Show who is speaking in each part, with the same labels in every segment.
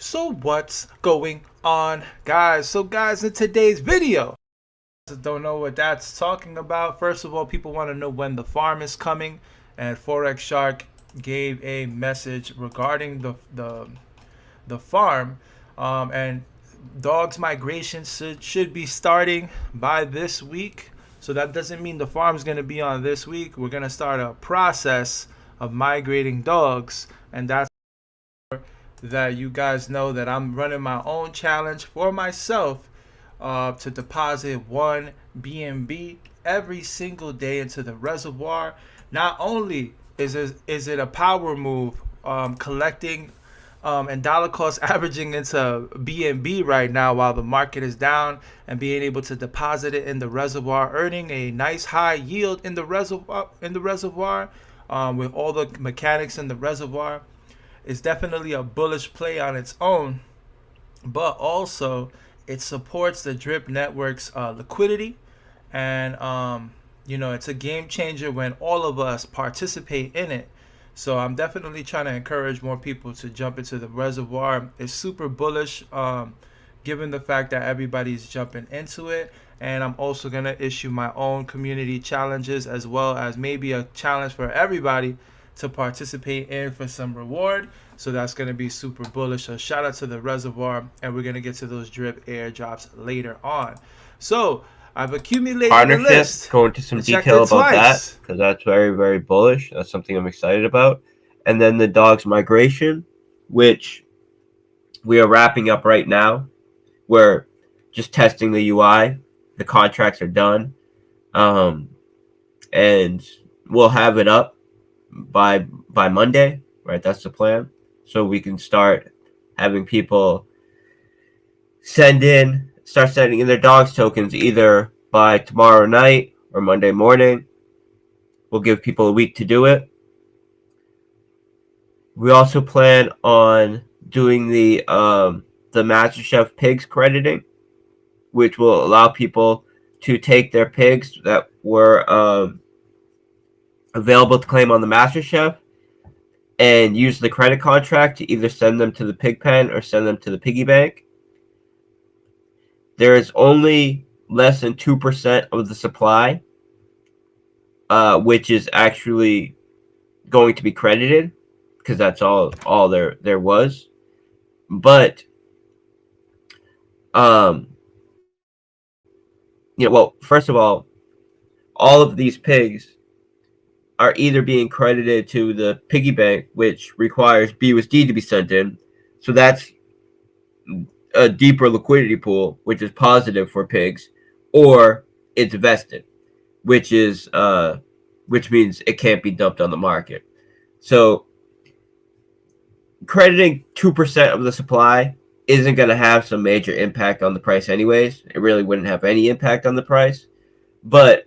Speaker 1: So what's going on, guys? So guys, in today's video, don't know what that's talking about. First of all, people want to know when the farm is coming, and FOREX Shark gave a message regarding the farm, and DOGS Migration should be starting by this week. So that doesn't mean the farm's going to be on this week. We're going to start a process of migrating dogs, and that's that you guys know that I'm running my own challenge for myself to deposit one BNB every single day into the reservoir. Not only is it a power move, collecting and dollar cost averaging into BNB right now while the market is down, and being able to deposit it in the reservoir, earning a nice high yield in the reservoir, with all the mechanics in the reservoir. It's definitely a bullish play on its own, but also it supports the Drip Network's liquidity, and it's a game changer when all of us participate in it. So I'm definitely trying to encourage more people to jump into the reservoir. It's super bullish, given the fact that everybody's jumping into it. And I'm also going to issue my own community challenges, as well as maybe a challenge for everybody to participate in for some reward. So that's going to be super bullish. So shout out to the reservoir, and we're going to get to those drip airdrops later on. So I've accumulated the
Speaker 2: Partnership,
Speaker 1: list.
Speaker 2: go into some
Speaker 1: Checked
Speaker 2: detail
Speaker 1: it
Speaker 2: about that
Speaker 1: twice.
Speaker 2: because that's very, very bullish. That's something I'm excited about. And then the DOGS Migration, which we are wrapping up right now. We're just testing the UI. The contracts are done. And we'll have it up by Monday, right? That's the plan. So we can start having people start sending in their dogs tokens either by tomorrow night or Monday morning. We'll give people a week to do it. We also plan on doing the MasterChef pigs crediting, which will allow people to take their pigs that were available to claim on the MasterChef and use the credit contract to either send them to the pig pen or send them to the piggy bank. There is only less than 2% of the supply, which is actually going to be credited, because that's all there was. But well, first of all of these pigs are either being credited to the piggy bank, which requires BUSD to be sent in. So that's a deeper liquidity pool, which is positive for pigs, or it's vested, which means it can't be dumped on the market. So crediting 2% of the supply isn't going to have some major impact on the price anyways. It really wouldn't have any impact on the price. But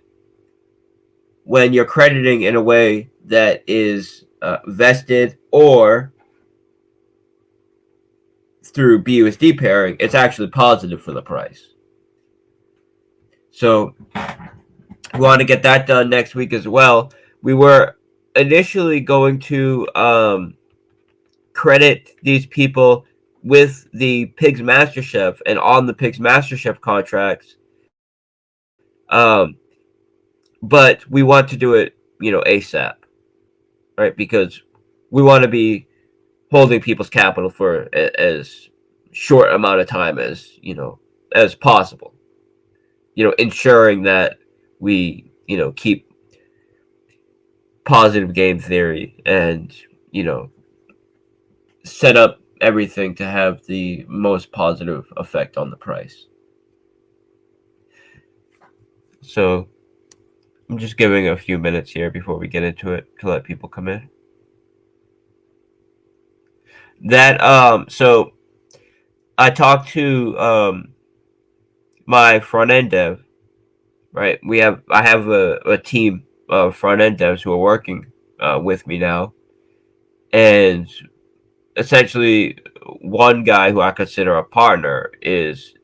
Speaker 2: when you're crediting in a way that is vested or through BUSD pairing, it's actually positive for the price. So we want to get that done next week as well. We were initially going to credit these people with the Pigs MasterChef and on the Pigs MasterChef contracts. But we want to do it, ASAP, right? Because we want to be holding people's capital for as short amount of time as possible. Ensuring that we, keep positive game theory and, set up everything to have the most positive effect on the price. So I'm just giving a few minutes here before we get into it to let people come in. So I talked to my front end dev, right? I have a team of front end devs who are working with me now, and essentially one guy who I consider a partner is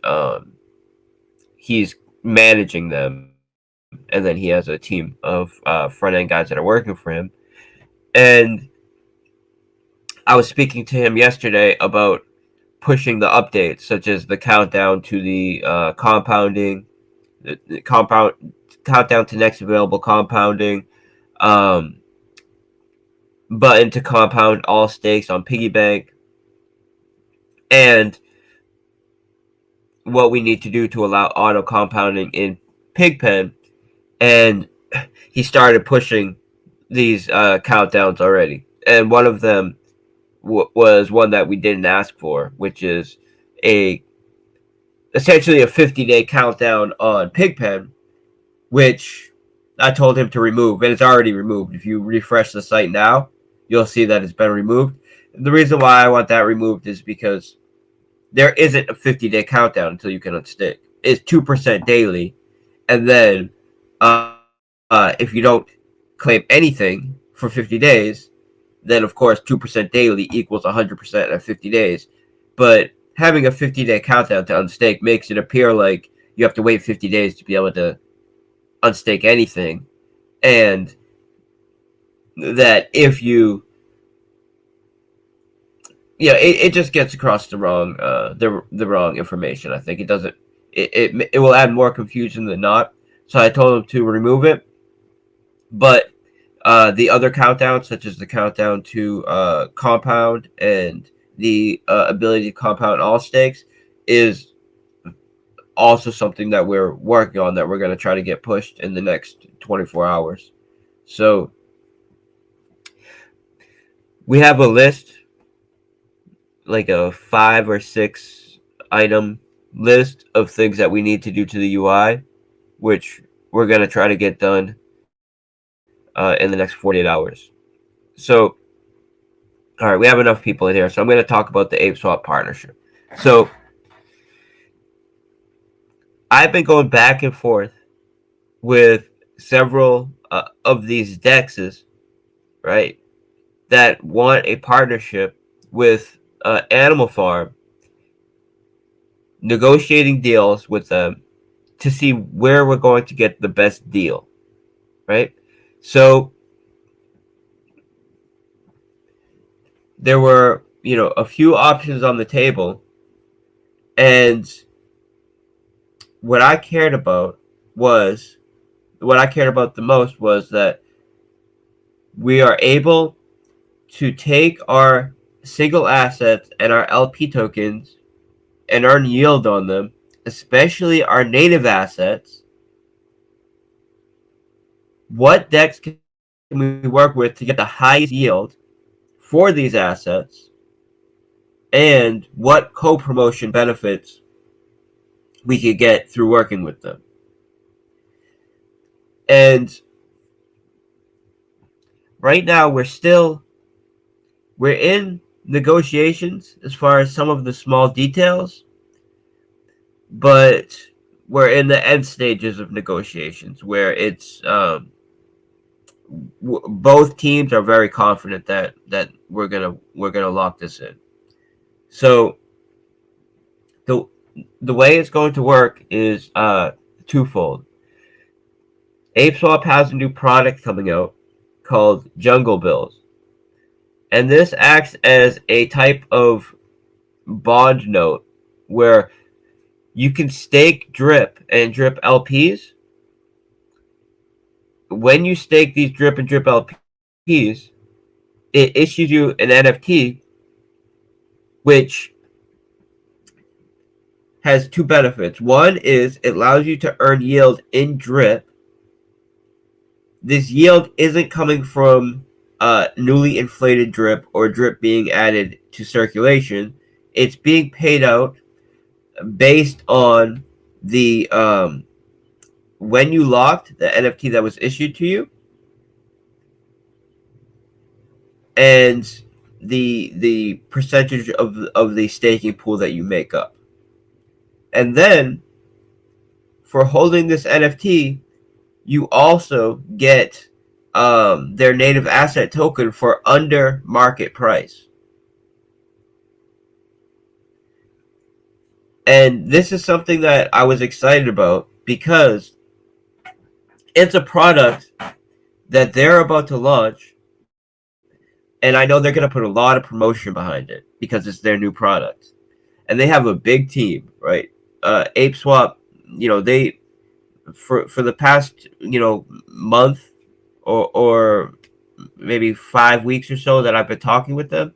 Speaker 2: he's managing them, and then he has a team of front end guys that are working for him. And I was speaking to him yesterday about pushing the updates, such as the countdown to the compounding, the countdown to next available compounding, um, button to compound all stakes on piggy bank, and what we need to do to allow auto compounding in Pigpen. And he started pushing these countdowns already, and one of them was one that we didn't ask for, which is essentially a 50-day countdown on Pigpen, which I told him to remove, and it's already removed. If you refresh the site now, you'll see that it's been removed. The reason why I want that removed is because there isn't a 50-day countdown until you can unstake. It's 2% daily, and then if you don't claim anything for 50 days, then of course 2% daily equals 100% at 50 days. But having a 50-day countdown to unstake makes it appear like you have to wait 50 days to be able to unstake anything, and that if you it just gets across the wrong the wrong information. I think it doesn't. It will add more confusion than not. So I told him to remove it. But the other countdowns, such as the countdown to compound and the ability to compound all stakes, is also something that we're working on, that we're going to try to get pushed in the next 24 hours. So we have a list, like a 5 or 6 item list of things that we need to do to the UI, which we're going to try to get done in the next 48 hours. So, all right, we have enough people in here, so I'm going to talk about the ApeSwap partnership. So, I've been going back and forth with several of these DEXs, right, that want a partnership with Animal Farm, negotiating deals with them to see where we're going to get the best deal, right? So there were, a few options on the table, and what I cared about the most was that we are able to take our single assets and our LP tokens and earn yield on them, especially our native assets. What DEX can we work with to get the highest yield for these assets, and what co-promotion benefits we could get through working with them. And right now we're in negotiations as far as some of the small details, but we're in the end stages of negotiations where it's both teams are very confident that we're gonna lock this in. So the way it's going to work is twofold. ApeSwap has a new product coming out called Jungle Bills, and this acts as a type of bond note where you can stake drip and drip LPs. When you stake these drip and drip LPs, it issues you an NFT, which has two benefits. One is it allows you to earn yield in drip. This yield isn't coming from newly inflated drip or drip being added to circulation. It's being paid out based on the when you locked the NFT that was issued to you, and the percentage of the staking pool that you make up. And then for holding this NFT, you also get their native asset token for under market price. And this is something that I was excited about because it's a product that they're about to launch, and I know they're going to put a lot of promotion behind it because it's their new product. and they have a big team, right? ApeSwap, they for the past month or maybe 5 weeks or so that I've been talking with them,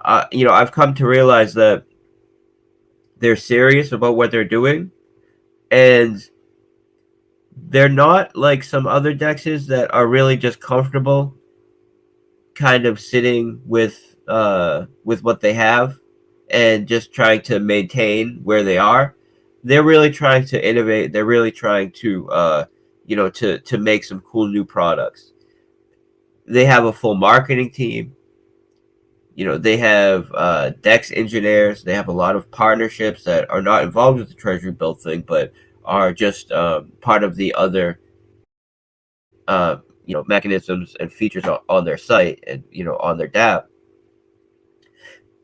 Speaker 2: I've come to realize that they're serious about what they're doing, and they're not like some other dexes that are really just comfortable kind of sitting with what they have and just trying to maintain where they are. They're really trying to innovate. They're really trying to to make some cool new products. They have a full marketing team. They have DEX engineers. They have a lot of partnerships that are not involved with the treasury build thing, but are just part of the other mechanisms and features on their site and on their DApp.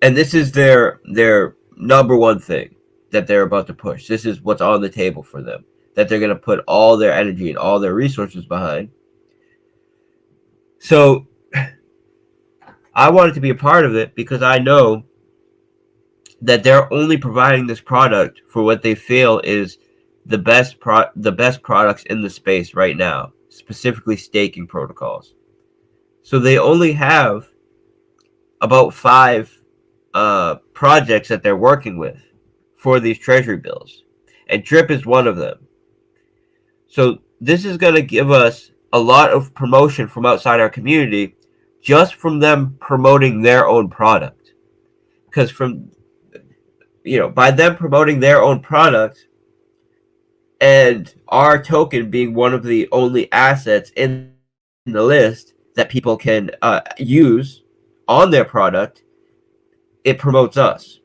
Speaker 2: And this is their number one thing that they're about to push. This is what's on the table for them, that they're going to put all their energy and all their resources behind. So I wanted to be a part of it because I know that they're only providing this product for what they feel is the best products in the space right now, specifically staking protocols. So they only have about 5 projects that they're working with for these treasury bills, and Drip is one of them. So this is going to give us a lot of promotion from outside our community, just from them promoting their own product. Because by them promoting their own product and our token being one of the only assets in the list that people can use on their product, it promotes us.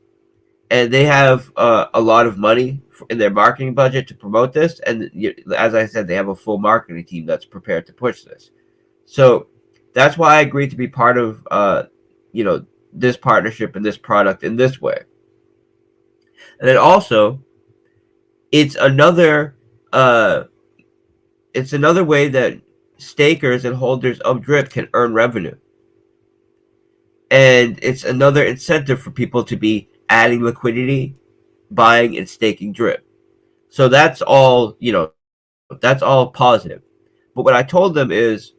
Speaker 2: And they have a lot of money in their marketing budget to promote this. And as I said, they have a full marketing team that's prepared to push this. So that's why I agreed to be part of this partnership and this product in this way. And then also, it's another way that stakers and holders of Drip can earn revenue. And it's another incentive for people to be adding liquidity, buying and staking Drip. So that's all, that's all positive. But what I told them is,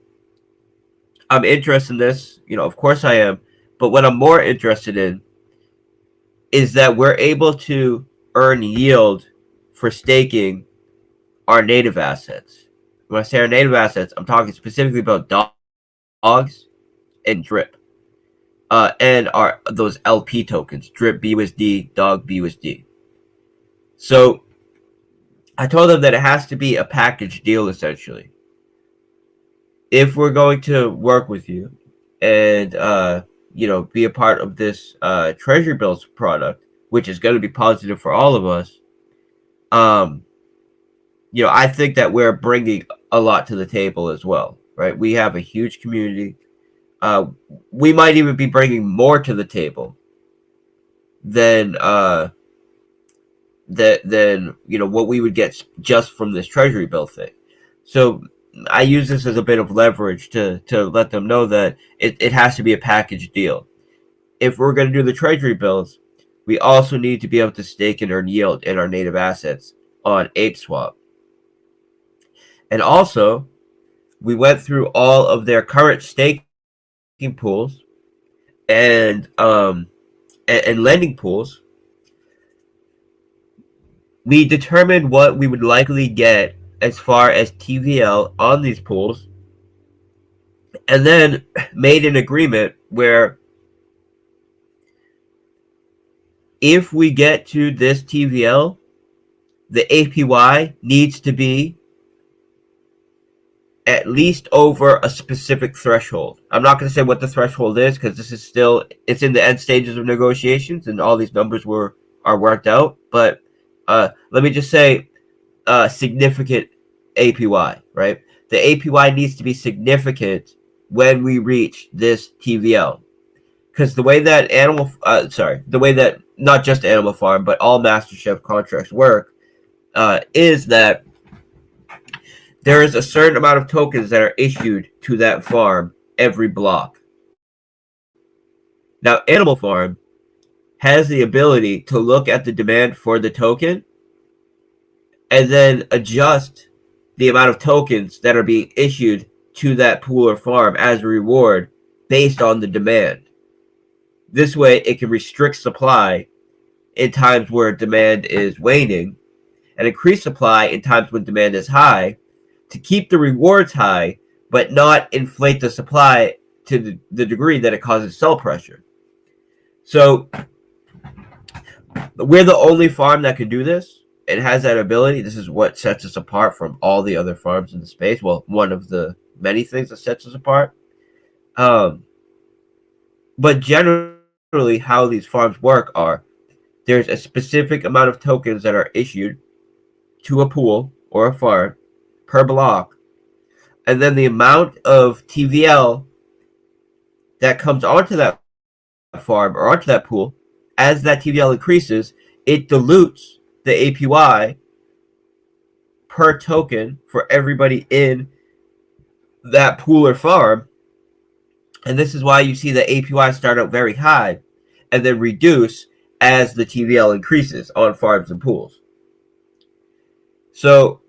Speaker 2: I'm interested in this, of course I am. But what I'm more interested in is that we're able to earn yield for staking our native assets. When I say our native assets, I'm talking specifically about DOGS and Drip. And those LP tokens, Drip BUSD, DOG BUSD. So I told them that it has to be a package deal, essentially. If we're going to work with you and be a part of this treasury bills product, which is going to be positive for all of us, I think that we're bringing a lot to the table as well, right? We have a huge community. We might even be bringing more to the table than what we would get just from this treasury bill thing. So I use this as a bit of leverage to let them know that it has to be a package deal. If we're going to do the treasury bills, we also need to be able to stake and earn yield in our native assets on ApeSwap. And also, we went through all of their current staking pools and lending pools. We determined what we would likely get as far as TVL on these pools, and then made an agreement where if we get to this TVL, the APY needs to be at least over a specific threshold. I'm not going to say what the threshold is because it's in the end stages of negotiations and all these numbers are worked out. But let me just say significant APY, right? The APY needs to be significant when we reach this TVL. Because the way that not just Animal Farm, but all MasterChef contracts work, is that there is a certain amount of tokens that are issued to that farm every block. Now, Animal Farm has the ability to look at the demand for the token and then adjust the amount of tokens that are being issued to that pool or farm as a reward based on the demand. This way, it can restrict supply in times where demand is waning and increase supply in times when demand is high to keep the rewards high, but not inflate the supply to the degree that it causes sell pressure. So we're the only farm that can do this. It has that ability. This is what sets us apart from all the other farms in the space. Well, one of the many things that sets us apart. But generally, how these farms work are there's a specific amount of tokens that are issued to a pool or a farm per block, and then the amount of TVL that comes onto that farm or onto that pool, as that TVL increases, it dilutes the APY per token for everybody in that pool or farm. And this is why you see the APY start out very high and then reduce as the TVL increases on farms and pools. So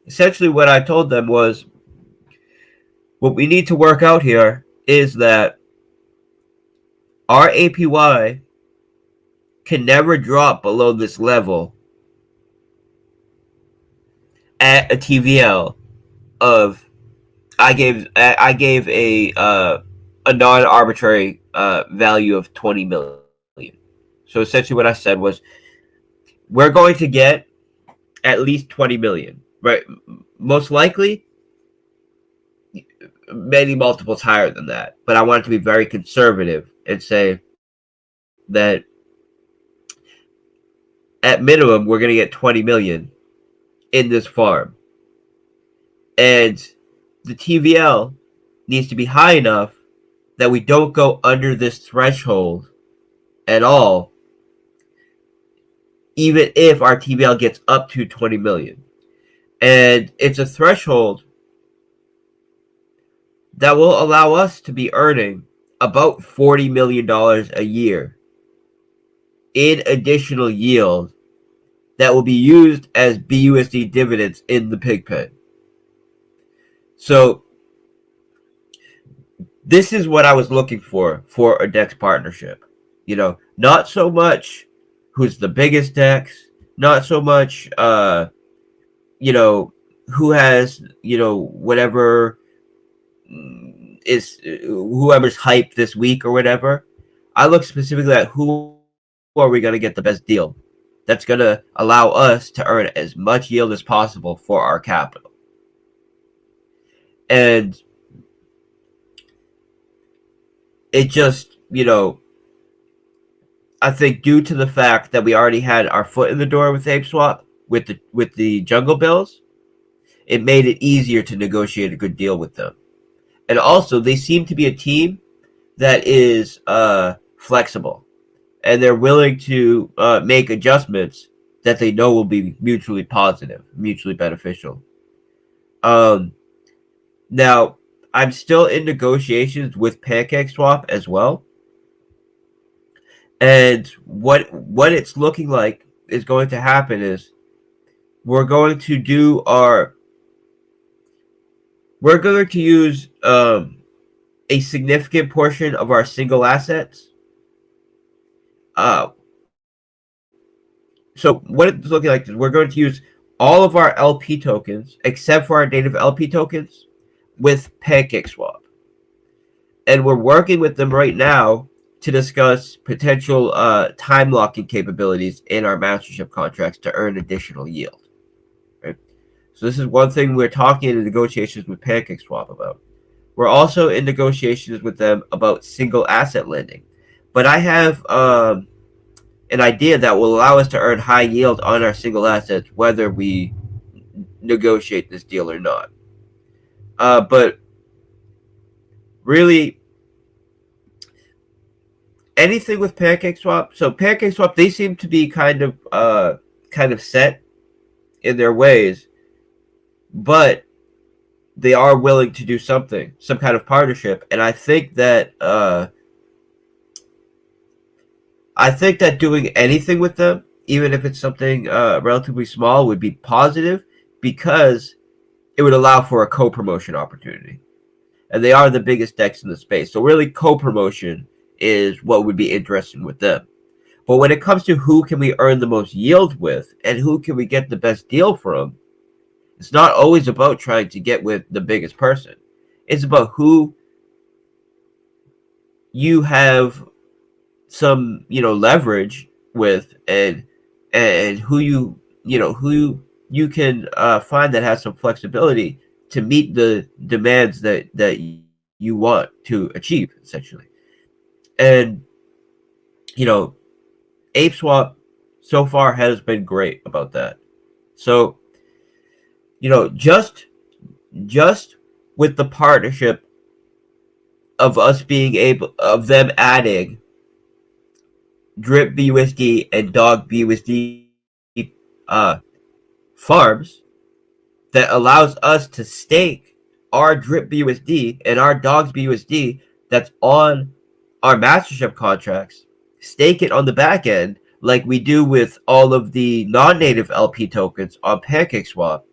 Speaker 2: essentially what I told them was, what we need to work out here is that our APY can never drop below this level at a TVL of I gave a non-arbitrary value of 20 million. So essentially what I said was, we're going to get at least 20 million, right? Most likely many multiples higher than that, but I wanted to be very conservative and say that at minimum we're going to get 20 million in this farm, and the TVL needs to be high enough that we don't go under this threshold at all, even if our TVL gets up to 20 million. And it's a threshold that will allow us to be earning about $40 million a year in additional yield that will be used as BUSD dividends in the pig pen. So this is what I was looking for a DEX partnership. You know, not so much who's the biggest DEX, not so much, you know, who has, you know, whatever is whoever's hyped this week or whatever. I look specifically at who are we going to get the best deal that's going to allow us to earn as much yield as possible for our capital. And it just, you know, I think due to the fact that we already had our foot in the door with ApeSwap, with the Jungle Bills, it made it easier to negotiate a good deal with them. And also, they seem to be a team that is flexible, and they're willing to make adjustments that they know will be mutually positive, mutually beneficial. Now, I'm still in negotiations with PancakeSwap as well. And what it's looking like is going to happen is we're going to use a significant portion of our single assets. So what it's looking like is we're going to use all of our LP tokens, except for our native LP tokens, with PancakeSwap. And we're working with them right now to discuss potential time locking capabilities in our mastership contracts to earn additional yield. Right? So this is one thing we're talking in negotiations with PancakeSwap about. We're also in negotiations with them about single asset lending. But I have an idea that will allow us to earn high yield on our single assets, whether we negotiate this deal or not. But really, anything with PancakeSwap. So PancakeSwap, they seem to be kind of set in their ways, but they are willing to do something, some kind of partnership. And I think that I think that doing anything with them, even if it's something relatively small, would be positive because it would allow for a co-promotion opportunity. And they are the biggest decks in the space. So really co-promotion is what would be interesting with them. But when it comes to who can we earn the most yield with and who can we get the best deal from, it's not always about trying to get with the biggest person. It's about who you have some, leverage with, and who you can find that has some flexibility to meet the demands that you want to achieve, essentially. And you know, ApeSwap so far has been great about that. So just with the partnership of us being able of them adding Drip BUSD and Dog BUSD uh, farms that allows us to stake our Drip BUSD and our Dogs BUSD that's on our mastership contracts, stake it on the back end like we do with all of the non-native LP tokens on PancakeSwap,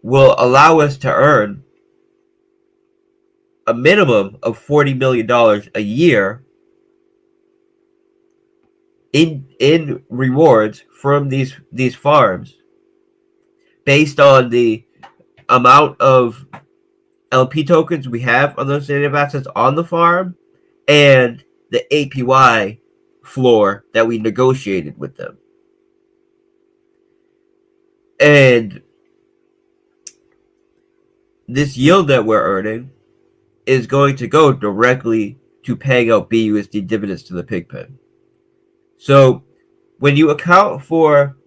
Speaker 2: will allow us to earn a minimum of $40 million a year in rewards from these farms based on the amount of LP tokens we have on those native assets on the farm and the APY floor that we negotiated with them. And this yield that we're earning is going to go directly to paying out BUSD dividends to the pigpen. So when you account for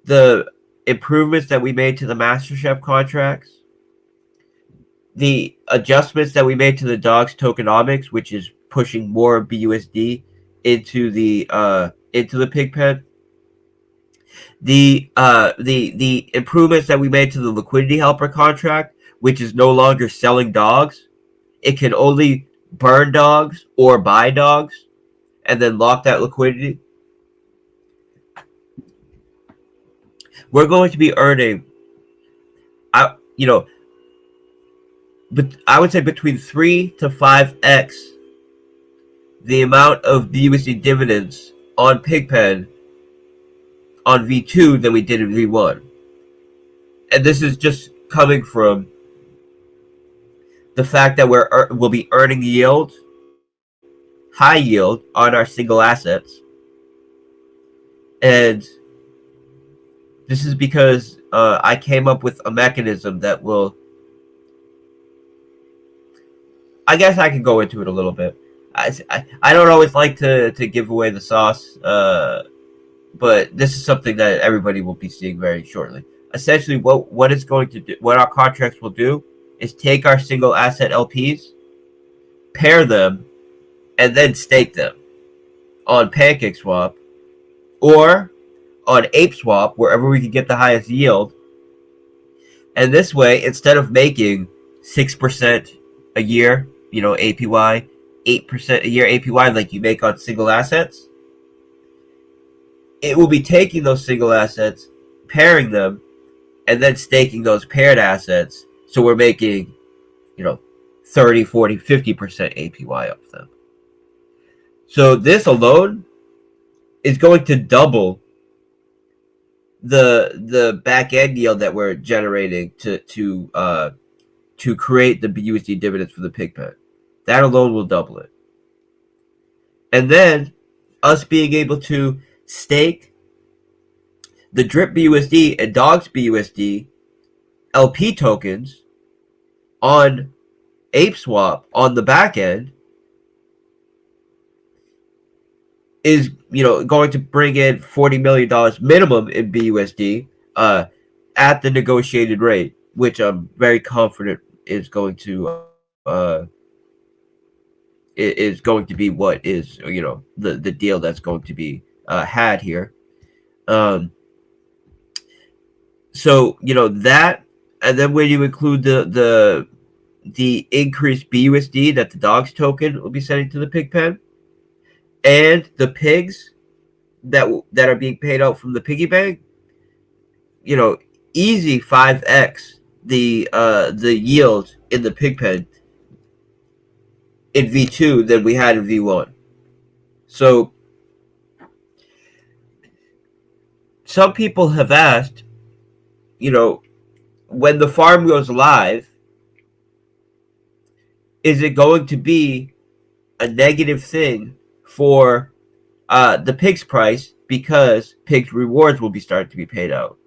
Speaker 2: the improvements that we made to the MasterChef contracts, the adjustments that we made to the DOGS tokenomics, which is pushing more BUSD into the pigpen, the improvements that we made to the liquidity helper contract, which is no longer selling dogs. It can only burn dogs or buy dogs and then lock that liquidity. We're going to be earning, but I would say between 3 to 5x the amount of BUSD dividends on Pigpen on V2 than we did in V1. And this is just coming from the fact that we'll be earning yield, high yield on our single assets. And this is because I came up with a mechanism that will, I guess I can go into it a little bit. I don't always like to give away the sauce, but this is something that everybody will be seeing very shortly. Essentially, what it's going to do, what our contracts will do, is take our single asset LPs, pair them, and then stake them on PancakeSwap or on ApeSwap, wherever we can get the highest yield. And this way, instead of making 6% a year, APY, 8% a year APY like you make on single assets, it will be taking those single assets, pairing them, and then staking those paired assets. So we're making, 30, 40, 50% APY of them. So this alone is going to double the back end yield that we're generating to create the BUSD dividends for the pigpen. That alone will double it. And then us being able to stake the Drip BUSD and Dogs BUSD LP tokens on ApeSwap on the back end is going to bring in $40 million minimum in BUSD at the negotiated rate, which I'm very confident is going to be what is the deal that's going to be had here. So that, and then when you include the the increased BUSD that the DOGS token will be sending to the pig pen, and the pigs that are being paid out from the piggy bank, easy 5x the yield in the pig pen in V2 than we had in V1. So some people have asked, when the farm goes live, is it going to be a negative thing for the pig's price because pig's rewards will be starting to be paid out?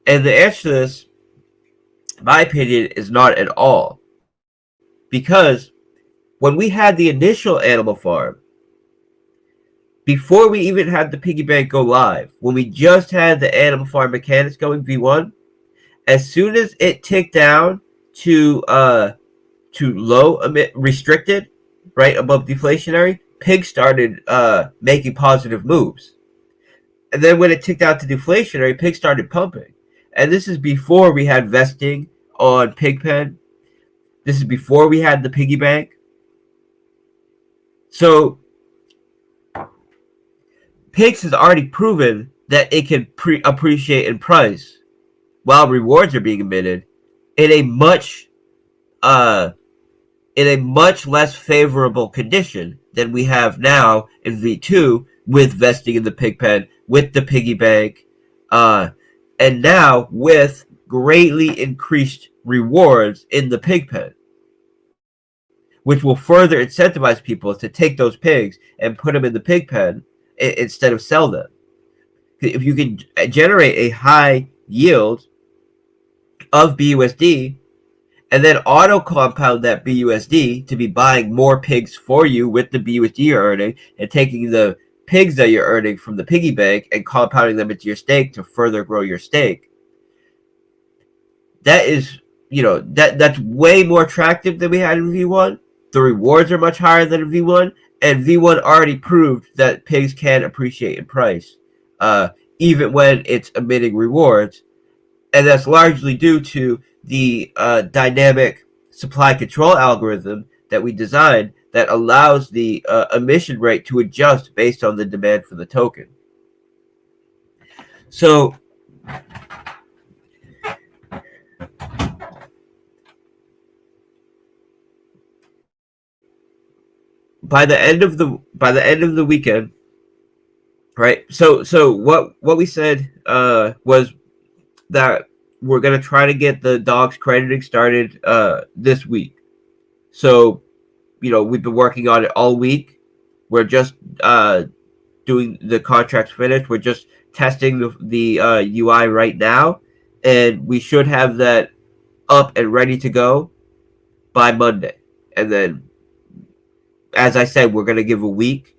Speaker 2: And the answer to this, in my opinion, is not at all. Because when we had the initial animal farm, before we even had the piggy bank go live, when we just had the animal farm mechanics going V1, as soon as it ticked down to low restricted, right above deflationary, pigs started making positive moves. And then when it ticked out to deflationary, pigs started pumping. And this is before we had vesting on Pigpen. This is before we had the piggy bank. So pigs has already proven that it can appreciate in price while rewards are being emitted in a much less favorable condition than we have now in V2 with vesting in the pig pen, with the piggy bank, and now with greatly increased rewards in the pig pen, which will further incentivize people to take those pigs and put them in the pig pen instead of sell them. If you can generate a high yield of BUSD and then auto compound that BUSD to be buying more pigs for you with the BUSD you're earning, and taking the pigs that you're earning from the piggy bank and compounding them into your stake to further grow your stake, that is, that's way more attractive than we had in V1. The rewards are much higher than in V1, and V1 already proved that pigs can appreciate in price, even when it's emitting rewards. And that's largely due to the dynamic supply control algorithm that we designed that allows the emission rate to adjust based on the demand for the token. So by the end of the weekend, right? So what we said was that we're gonna try to get the DOGS crediting started this week. So we've been working on it all week. We're just doing the contracts finished. We're just testing the UI right now, and we should have that up and ready to go by Monday. And then, as I said, we're going to give a week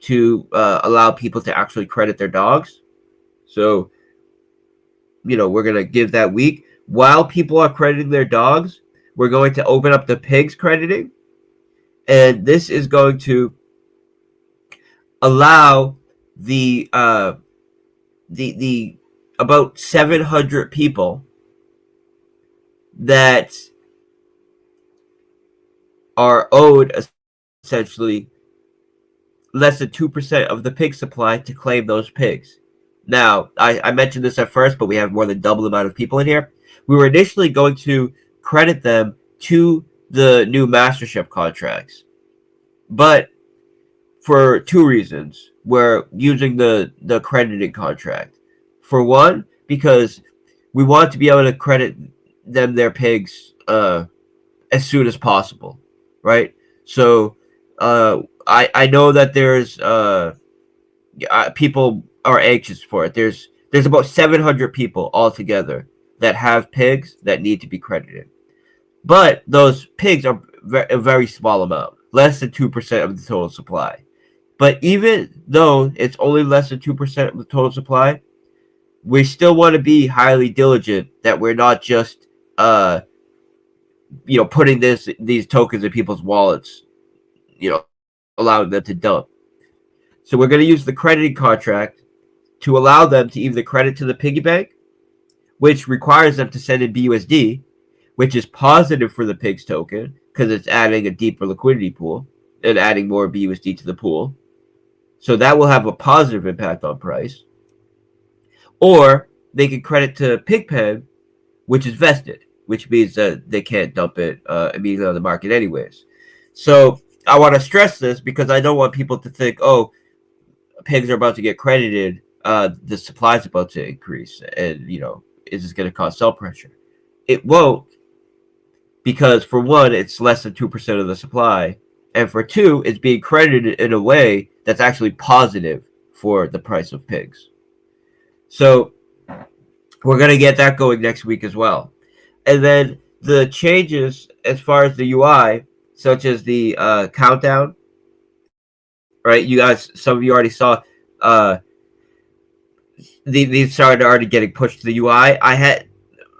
Speaker 2: to allow people to actually credit their dogs. So, we're going to give that week. While people are crediting their dogs, we're going to open up the pigs crediting. And this is going to allow the about 700 people that are owed essentially less than 2% of the pig supply to claim those pigs. Now, I mentioned this at first, but we have more than double the amount of people in here. We were initially going to credit them to the new mastership contracts, but for two reasons, we're using the crediting contract. For one, because we want to be able to credit them their pigs as soon as possible, right? So I know that there's people are anxious for it. There's about 700 people altogether that have pigs that need to be credited, but those pigs are a very small amount, less than 2% of the total supply. But even though it's only less than 2% of the total supply, we still want to be highly diligent that we're not just putting these tokens in people's wallets, allowing them to dump. So we're going to use the crediting contract to allow them to either credit to the piggy bank, which requires them to send in BUSD, which is positive for the pigs token because it's adding a deeper liquidity pool and adding more BUSD to the pool. So that will have a positive impact on price. Or they can credit to Pigpen, which is vested, which means that they can't dump it immediately on the market anyways. So I want to stress this because I don't want people to think, oh, pigs are about to get credited, the supply is about to increase, and is this going to cause sell pressure? It won't, because for one, it's less than 2% of the supply, and for two, it's being credited in a way that's actually positive for the price of pigs. So we're going to get that going next week as well. And then the changes as far as the UI, such as the countdown, right? You guys, some of you already saw these started already getting pushed to the UI. I had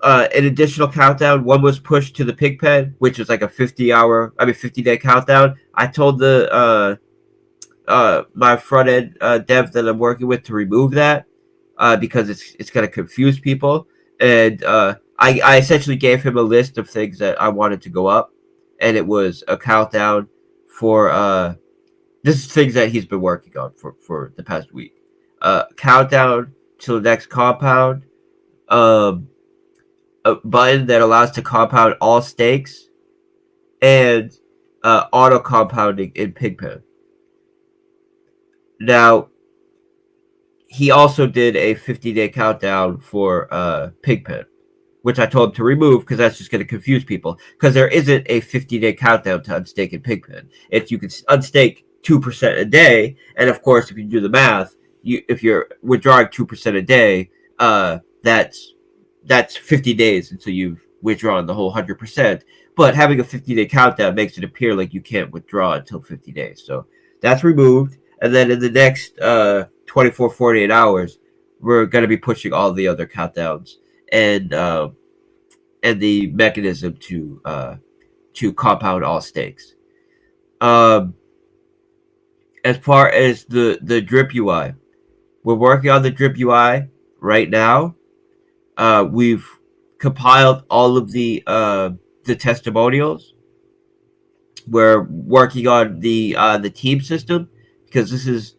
Speaker 2: an additional countdown. One was pushed to the Pigpen, which was like a 50-day countdown. I told the my front end dev that I'm working with to remove that because it's going to confuse people. And I essentially gave him a list of things that I wanted to go up, and it was a countdown for this is things that he's been working on for the past week. Countdown to the next compound, a button that allows to compound all stakes, and auto compounding in Pigpen. Now, he also did a 50-day countdown for Pigpen, which I told him to remove because that's just going to confuse people. Because there isn't a 50-day countdown to unstake in Pigpen. If you can unstake 2% a day, and of course, if you do the math, if you're withdrawing 2% a day, that's 50 days until you've withdrawn the whole 100%. But having a 50-day countdown makes it appear like you can't withdraw until 50 days. So that's removed. And then in the next 24, 48 hours, we're going to be pushing all the other countdowns and the mechanism to compound all stakes. As far as the drip UI, we're working on the drip UI right now. We've compiled all of the testimonials. We're working on the team system because this is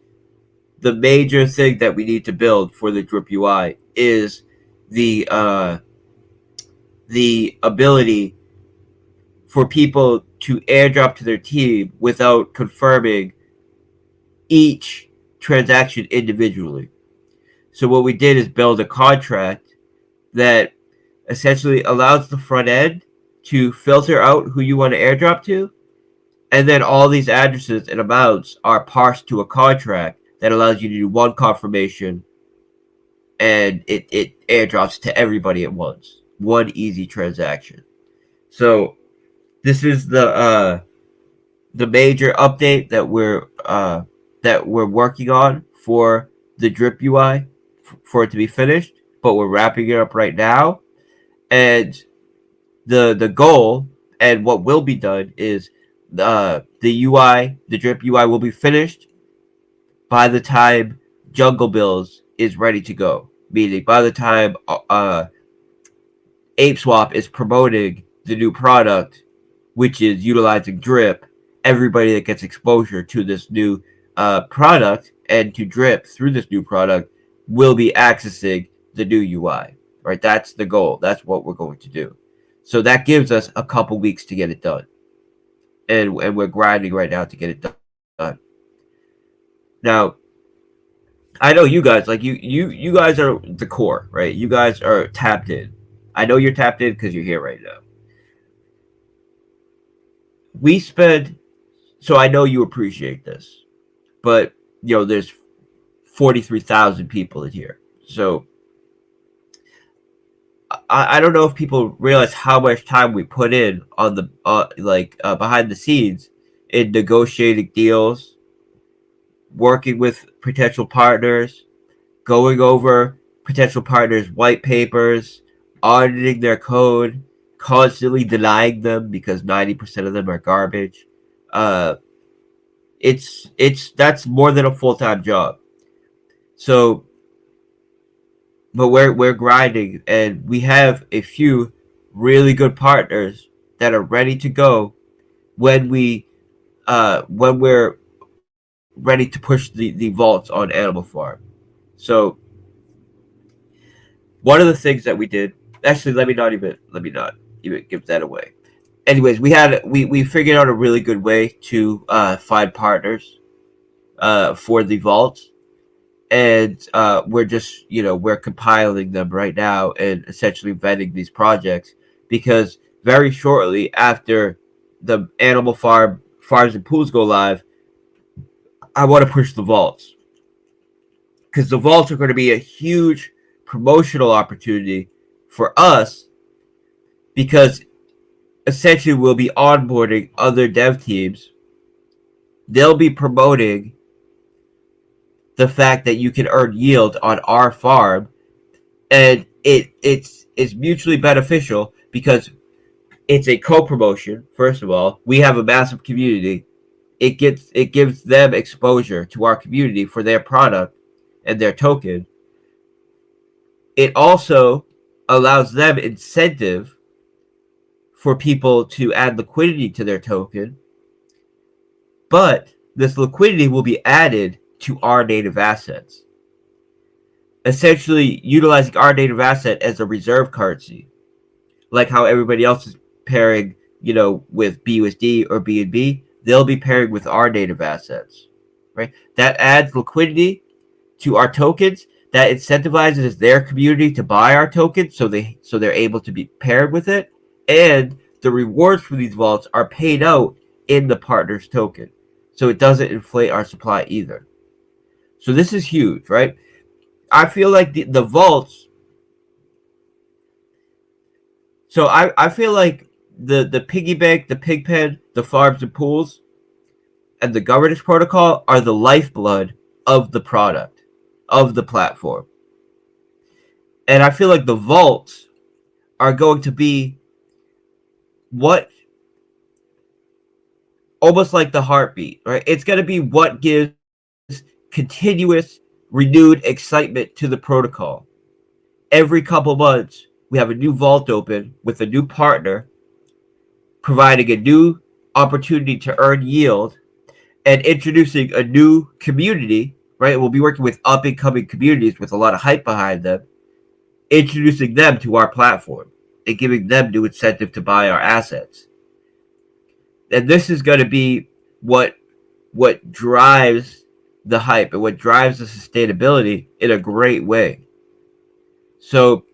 Speaker 2: the major thing that we need to build for the drip UI is the ability for people to airdrop to their team without confirming each transaction individually. So what we did is build a contract that essentially allows the front end to filter out who you want to airdrop to, and then all these addresses and amounts are parsed to a contract that allows you to do one confirmation, and it airdrops to everybody at once. One easy transaction. So this is the major update that we're working on for the drip UI for it to be finished, but we're wrapping it up right now. And the goal and what will be done is the drip UI will be finished by the time Jungle Bills is ready to go. Meaning by the time ApeSwap is promoting the new product, which is utilizing drip, everybody that gets exposure to this new product and to drip through this new product will be accessing the new UI. Right? That's the goal. That's what we're going to do. So that gives us a couple weeks to get it done. And we're grinding right now to get it done. Now, I know you guys, like you guys are the core, right? You guys are tapped in. I know you're tapped in because you're here right now. So I know you appreciate this, but there's 43,000 people in here. So I don't know if people realize how much time we put in on the behind the scenes in negotiating deals, working with potential partners, going over potential partners' white papers, auditing their code, constantly denying them because 90% of them are garbage. That's more than a full-time job. So, but we're grinding, and we have a few really good partners that are ready to go when we're ready to push the vaults on Animal Farm. So one of the things that we did, actually, let me not even give that away. Anyways, we figured out a really good way to find partners for the vaults, and we're just we're compiling them right now and essentially vetting these projects, because very shortly after the Animal Farms and Pools go live, I want to push the vaults, because the vaults are going to be a huge promotional opportunity for us, because essentially we'll be onboarding other dev teams. They'll be promoting the fact that you can earn yield on our farm, and it's mutually beneficial, because it's a co-promotion. First of all, we have a massive community. It gives them exposure to our community for their product and their token. It also allows them incentive for people to add liquidity to their token, but this liquidity will be added to our native assets, essentially utilizing our native asset as a reserve currency, like how everybody else is pairing, with BUSD or BNB. They'll be pairing with our native assets, right? That adds liquidity to our tokens. That incentivizes their community to buy our tokens, so they're able to be paired with it, and the rewards for these vaults are paid out in the partner's token, so it doesn't inflate our supply either. So this is huge, right? I feel like the vaults. So I feel like the piggy bank, the pig pen, the farms and pools, and the governance protocol are the lifeblood of the product, of the platform. And I feel like the vaults are going to be what, almost like the heartbeat, right? It's going to be what gives continuous, renewed excitement to the protocol. Every couple months, we have a new vault open with a new partner, providing a new opportunity to earn yield, and introducing a new community, right? We'll be working with up-and-coming communities with a lot of hype behind them, introducing them to our platform and giving them new incentive to buy our assets. And this is going to be what drives the hype and what drives the sustainability in a great way. So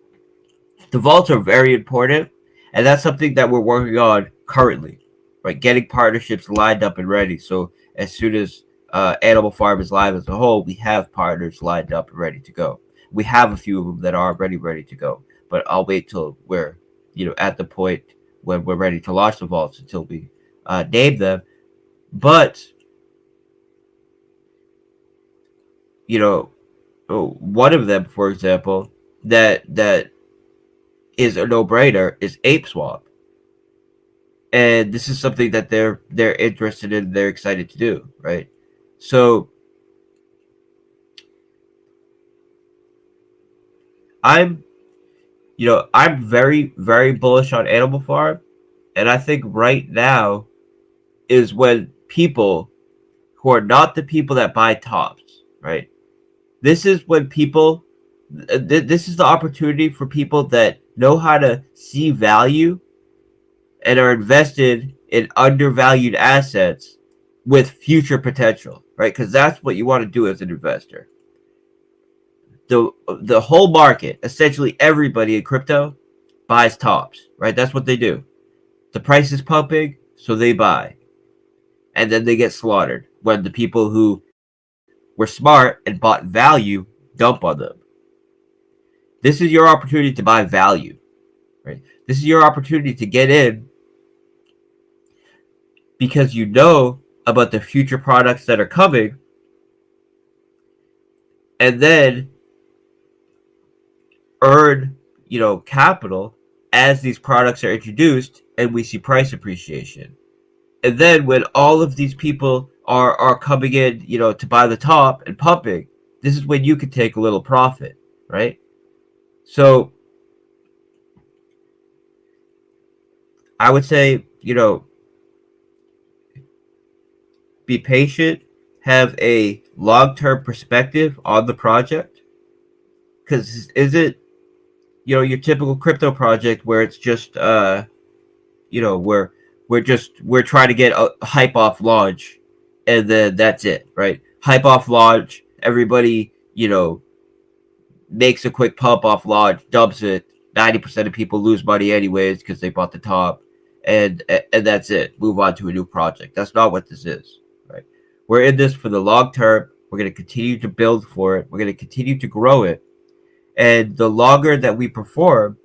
Speaker 2: the vaults are very important, and that's something that we're working on currently, right? Getting partnerships lined up and ready. So as soon as Animal Farm is live as a whole, we have partners lined up and ready to go. We have a few of them that are already ready to go, but I'll wait till we're at the point when we're ready to launch the vaults until we name them. But one of them, for example, that is a no-brainer is ApeSwap, and this is something that they're interested in, they're excited to do, right? So I'm very, very bullish on Animal Farm, and I think right now is when people who are not the people that buy tops, right? This is when people, this is the opportunity for people that know how to see value and are invested in undervalued assets with future potential, right? Because that's what you want to do as an investor. The whole market, essentially everybody in crypto, buys tops, right? That's what they do. The price is pumping, so they buy. And then they get slaughtered when the people who were smart and bought value dump on them. This is your opportunity to buy value, right? This is your opportunity to get in because you know about the future products that are coming, and then earn, capital as these products are introduced and we see price appreciation. And then when all of these people are coming in, to buy the top and pumping, this is when you can take a little profit, right? So I would say, be patient, have a long-term perspective on the project, because is it, your typical crypto project where it's just we're trying to get a hype off launch, and then that's it, right? Hype off launch, everybody makes a quick pump off launch, dumps it. 90% of people lose money anyways because they bought the top, and that's it. Move on to a new project. That's not what this is, right? We're in this for the long term. We're going to continue to build for it. We're going to continue to grow it, and the longer that we perform,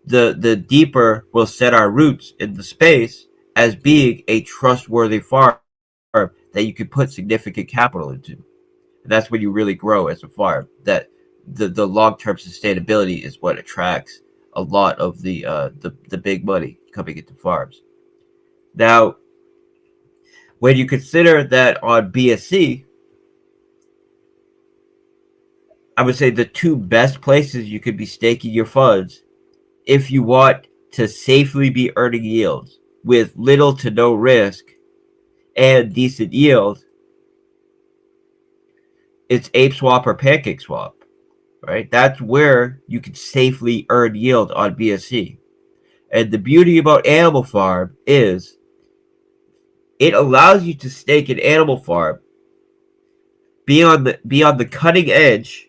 Speaker 2: the deeper we'll set our roots in the space as being a trustworthy farm that you can put significant capital into. And that's when you really grow as a farm. That the long term sustainability is what attracts a lot of the big money coming into farms. Now, when you consider that on BSC, I would say the two best places you could be staking your funds if you want to safely be earning yields with little to no risk and decent yield, it's ApeSwap or PancakeSwap, right? That's where you can safely earn yield on BSC. And the beauty about Animal Farm is it allows you to stake an Animal Farm, be on the cutting edge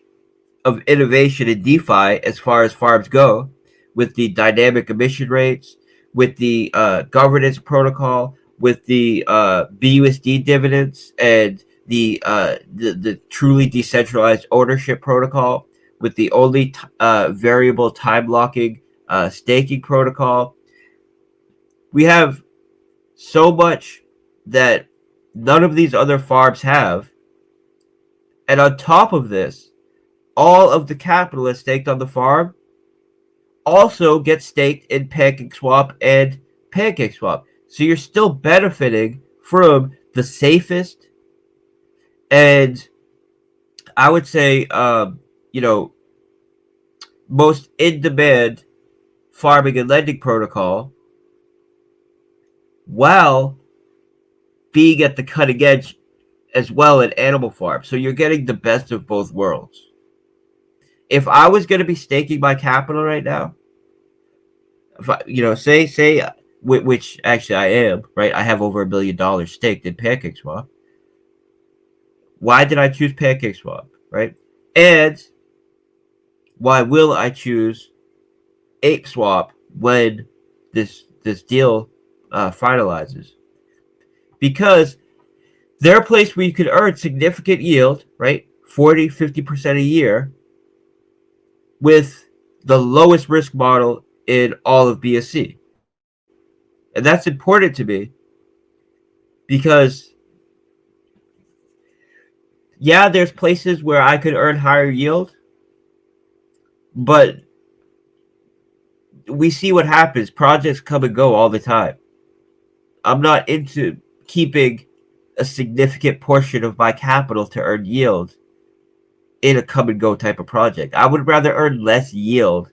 Speaker 2: of innovation in DeFi as far as farms go, with the dynamic emission rates, with the governance protocol, with the BUSD dividends, and the truly decentralized ownership protocol, with the only variable time locking staking protocol. We have so much that none of these other farms have, and on top of this, all of the capital that's staked on the farm also gets staked in PancakeSwap and PancakeSwap. So you're still benefiting from the safest and, I would say, most in-demand farming and lending protocol, while being at the cutting edge as well in Animal Farm. So you're getting the best of both worlds. If I was going to be staking my capital right now, if I, say, which actually I am, right? I have over $1 billion staked in PancakeSwap. Why did I choose PancakeSwap, right? And why will I choose ApeSwap when this deal finalizes? Because they're a place where you can earn significant yield, right? 40-50% a year, with the lowest risk model in all of BSC. And that's important to me because, yeah, there's places where I could earn higher yield, but we see what happens. Projects come and go all the time. I'm not into keeping a significant portion of my capital to earn yield in a come and go type of project. I would rather earn less yield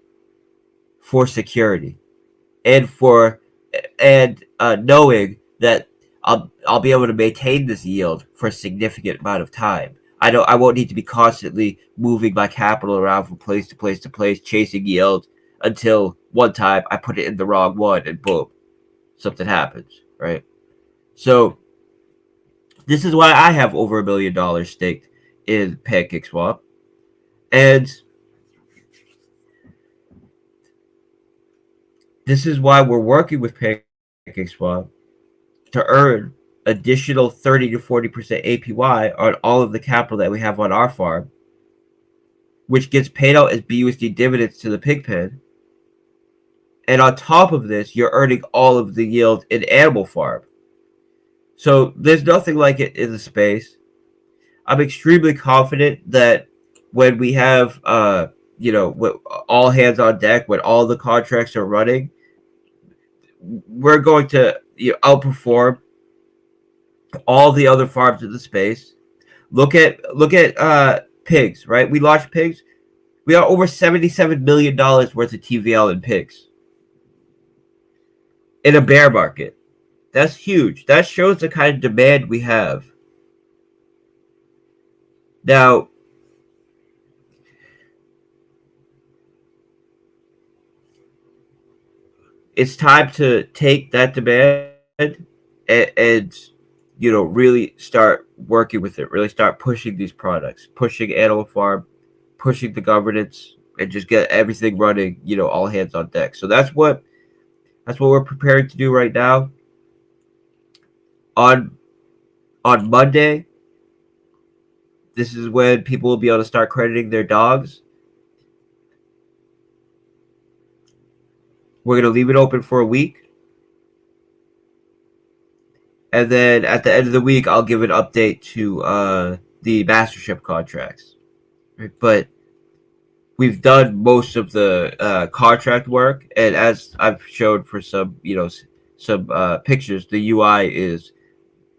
Speaker 2: for security and knowing that I'll be able to maintain this yield for a significant amount of time. I won't need to be constantly moving my capital around from place to place to place, chasing yield until one time I put it in the wrong one and boom, something happens, right? So this is why I have over $1 million staked in PancakeSwap, and this is why we're working with PancakeSwap to earn additional 30 to 40% APY on all of the capital that we have on our farm, which gets paid out as BUSD dividends to the pig pen. And on top of this, you're earning all of the yield in Animal Farm. So there's nothing like it in the space. I'm extremely confident that when we have, all hands on deck, when all the contracts are running, we're going to outperform all the other farms in the space. Look at pigs, right? We launched pigs. We got over $77 million worth of TVL in pigs. in a bear market. That's huge. That shows the kind of demand we have. Now, it's time to take that demand and really start working with it. Really start pushing these products, pushing Animal Farm, pushing the governance, and just get everything running. All hands on deck. So that's what we're preparing to do right now. On Monday, this is when people will be able to start crediting their dogs. We're going to leave it open for a week. And then at the end of the week, I'll give an update to the mastership contracts. But we've done most of the contract work. And as I've showed for some pictures, the UI is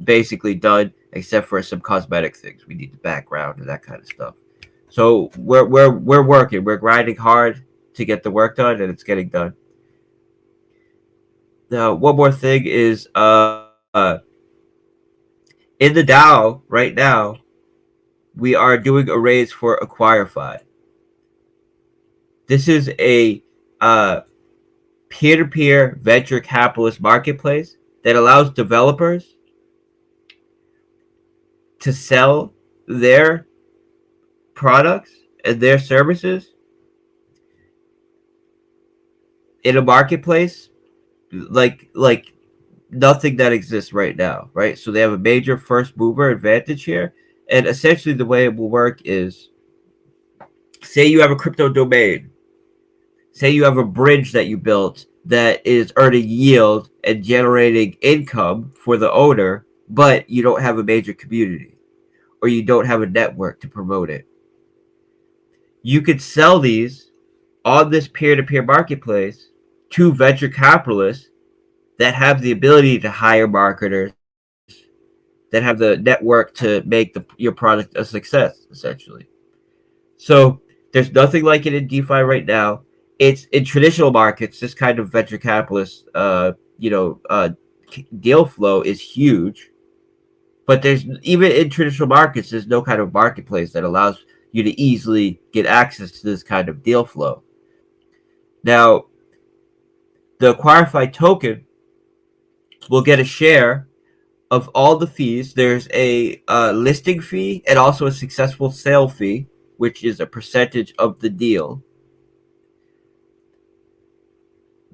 Speaker 2: basically done, except for some cosmetic things. We need the background and that kind of stuff. So we're working. We're grinding hard to get the work done, and it's getting done. Now, one more thing is in the DAO right now, we are doing a raise for AcquireFi. This is a peer-to-peer venture capitalist marketplace that allows developers to sell their products and their services in a marketplace like nothing that exists right now, right? So they have a major first mover advantage here. And essentially the way it will work is, say you have a crypto domain, say you have a bridge that you built that is earning yield and generating income for the owner, but you don't have a major community or you don't have a network to promote it. You could sell these on this peer-to-peer marketplace to venture capitalists that have the ability to hire marketers, that have the network to make your product a success, essentially. So there's nothing like it in DeFi right now. It's in traditional markets. This kind of venture capitalist, deal flow is huge. But there's even in traditional markets, there's no kind of marketplace that allows you to easily get access to this kind of deal flow. Now, the AcquireFi token will get a share of all the fees. There's a listing fee and also a successful sale fee, which is a percentage of the deal.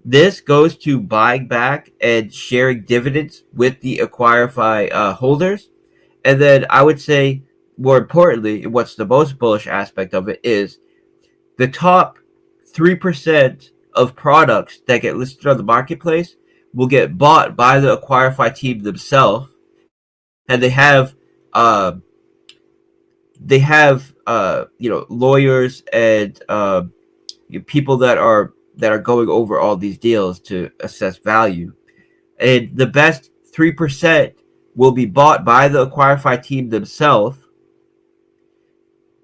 Speaker 2: This goes to buying back and sharing dividends with the AcquireFi holders. And then I would say, more importantly, what's the most bullish aspect of it is the top 3% of products that get listed on the marketplace will get bought by the AcquireFi team themselves, and they have lawyers and people that are going over all these deals to assess value, and the best 3% will be bought by the AcquireFi team themselves,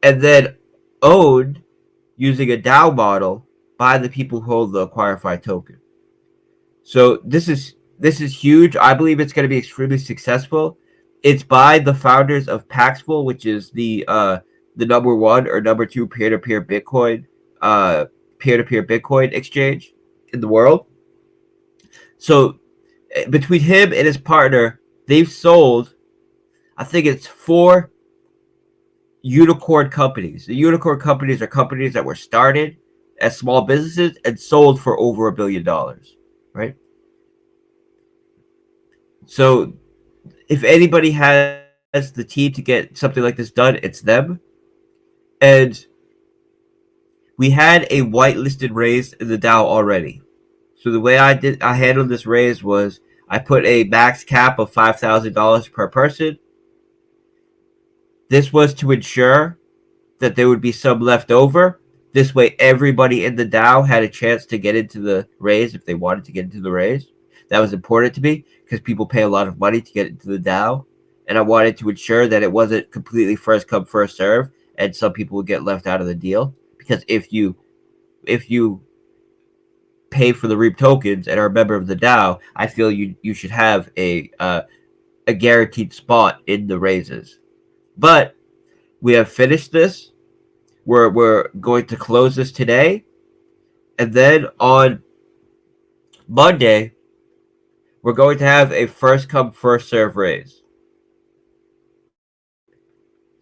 Speaker 2: and then owned using a DAO model by the people who hold the AcquireFi token. So this is huge. I believe it's going to be extremely successful. It's by the founders of Paxful, which is the number one or number two peer-to-peer Bitcoin exchange in the world. So between him and his partner, they've sold, I think it's 4 unicorn companies. The unicorn companies are companies that were started as small businesses and sold for over $1 billion, right? So if anybody has the team to get something like this done, it's them. And we had a whitelisted raise in the DAO already. So the way I handled this raise was I put a max cap of $5,000 per person. This was to ensure that there would be some left over. This way, everybody in the DAO had a chance to get into the raise if they wanted to get into the raise. That was important to me because people pay a lot of money to get into the DAO. And I wanted to ensure that it wasn't completely first come, first serve, and some people would get left out of the deal. Because if you pay for the REAP tokens and are a member of the DAO, I feel you should have a guaranteed spot in the raises. But we have finished this. We're going to close this today, and then on Monday we're going to have a first come first serve raise.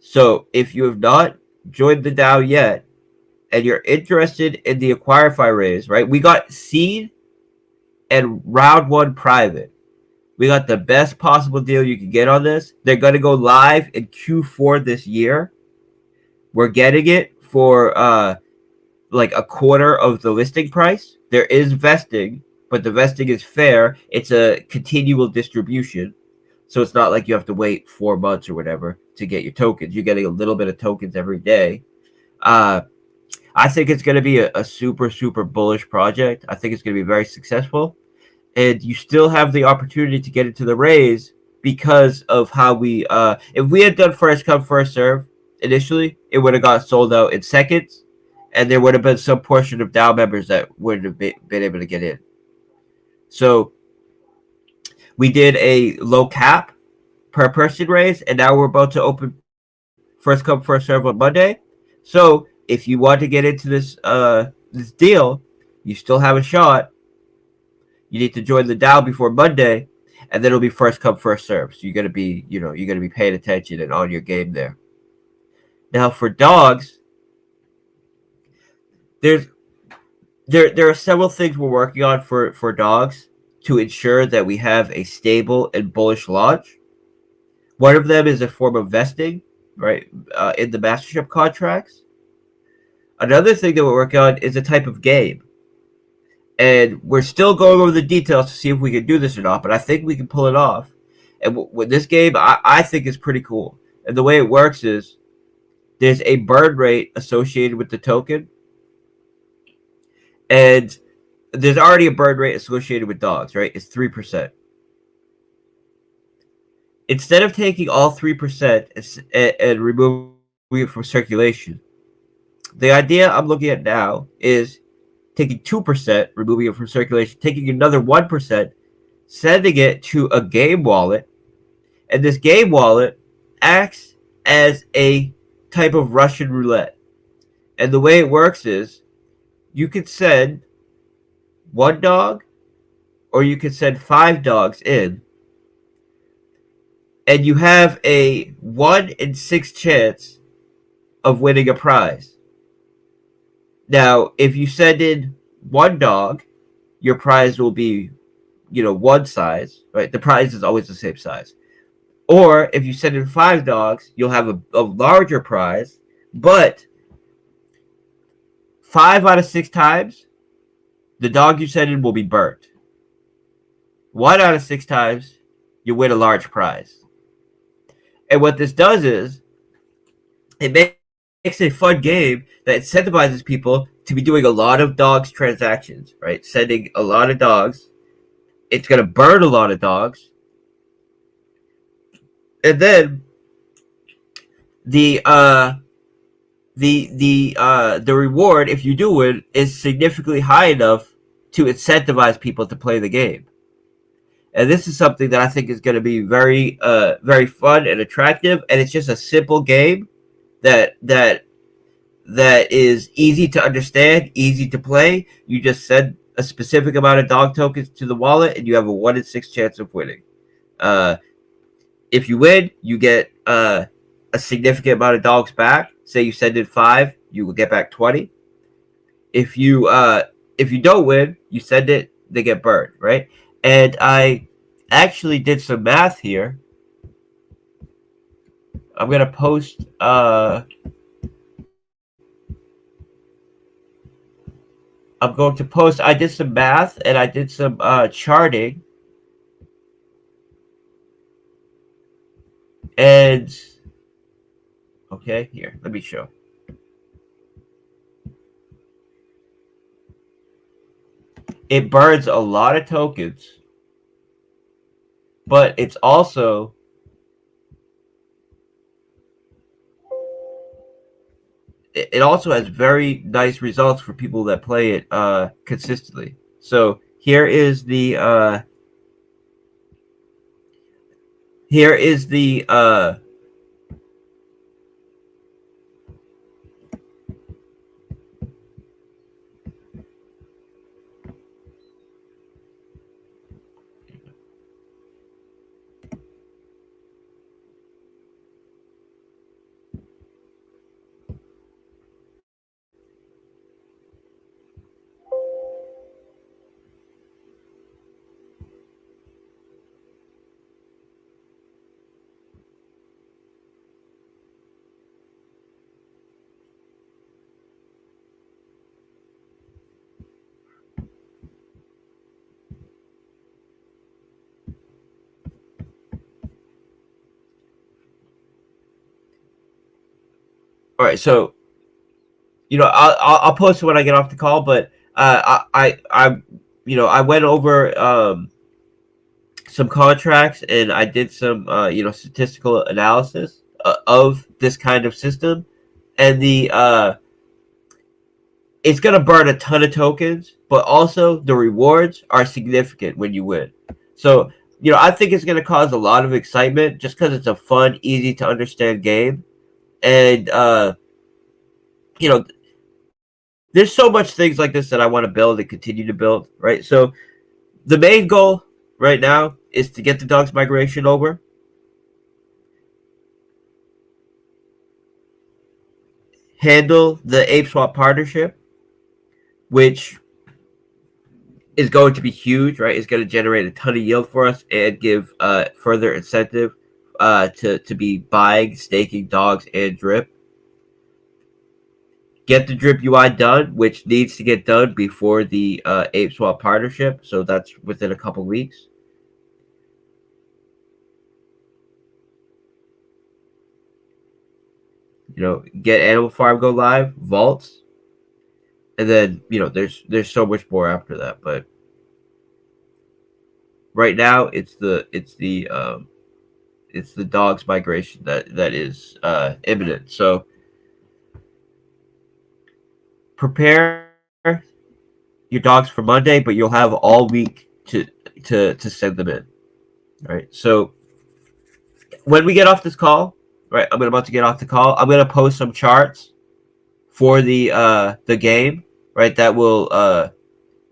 Speaker 2: So if you have not joined the DAO yet and you're interested in the AcquireFi raise, right? We got seed and round one private. We got the best possible deal you can get on this. They're going to go live in Q4 this year. We're getting it for like a quarter of the listing price. There is vesting, but the vesting is fair. It's a continual distribution. So it's not like you have to wait 4 months or whatever to get your tokens. You're getting a little bit of tokens every day. I think it's going to be a super, super bullish project. I think it's going to be very successful. And you still have the opportunity to get into the raise because of how we if we had done first come first serve initially, it would have got sold out in seconds, and there would have been some portion of DAO members that wouldn't have been able to get in. So we did a low cap per person raise, and now we're about to open first come first serve on Monday. So if you want to get into this this deal, you still have a shot. You need to join the DAO before Monday, and then it'll be first come first serve. So you're gonna be paying attention and on your game there. Now for dogs, there are several things we're working on for dogs to ensure that we have a stable and bullish launch. One of them is a form of vesting, right, in the mastership contracts. Another thing that we're working on is a type of game. And we're still going over the details to see if we can do this or not, but I think we can pull it off. And with this game, I think is pretty cool. And the way it works is there's a burn rate associated with the token. And there's already a burn rate associated with dogs, right? It's 3%. Instead of taking all 3% and removing it from circulation, the idea I'm looking at now is taking 2%, removing it from circulation, taking another 1%, sending it to a game wallet, and this game wallet acts as a type of Russian roulette. And the way it works is you could send 1 dog or you could send 5 dogs in, and you have a 1 in 6 chance of winning a prize. Now, if you send in 1 dog, your prize will be, one size, right? The prize is always the same size. Or if you send in 5 dogs, you'll have a larger prize, but 5 out of 6 times, the dog you send in will be burnt. 1 out of 6 times, you win a large prize. And what this does is, it makes a fun game that incentivizes people to be doing a lot of dogs transactions, right? Sending a lot of dogs. It's going to burn a lot of dogs. And then the reward, if you do it, is significantly high enough to incentivize people to play the game. And this is something that I think is going to be very very fun and attractive, and it's just a simple game that is easy to understand, easy to play. You just send a specific amount of dog tokens to the wallet, and you have a 1 in 6 chance of winning. If you win, you get a significant amount of dogs back. Say you send in 5, you will get back 20. If you don't win, you send it, they get burned, right? And I actually did some math here. I'm gonna post. I'm going to post. I did some math and I did some charting, and okay, here, let me show. It burns a lot of tokens, but it's also it also has very nice results for people that play it consistently. So here is the all right. So I'll post it when I get off the call, but I went over some contracts and I did some statistical analysis of this kind of system, and the it's going to burn a ton of tokens, but also the rewards are significant when you win. So I think it's going to cause a lot of excitement just because it's a fun, easy to understand game, and there's so much things like this that I want to build and continue to build, right? So the main goal right now is to get the DOGS migration over, handle the ApeSwap partnership, which is going to be huge, right? It's going to generate a ton of yield for us and give further incentive to be buying, staking DOGS and drip. Get the drip UI done, which needs to get done before the ApeSwap partnership. So that's within a couple weeks. Get Animal Farm go live, vaults, and then there's so much more after that. But right now it's the DOGS migration that is imminent. So prepare your DOGS for Monday, but you'll have all week to send them in. All right. So when we get off this call, right, I'm about to get off the call. I'm gonna post some charts for the game, right, that will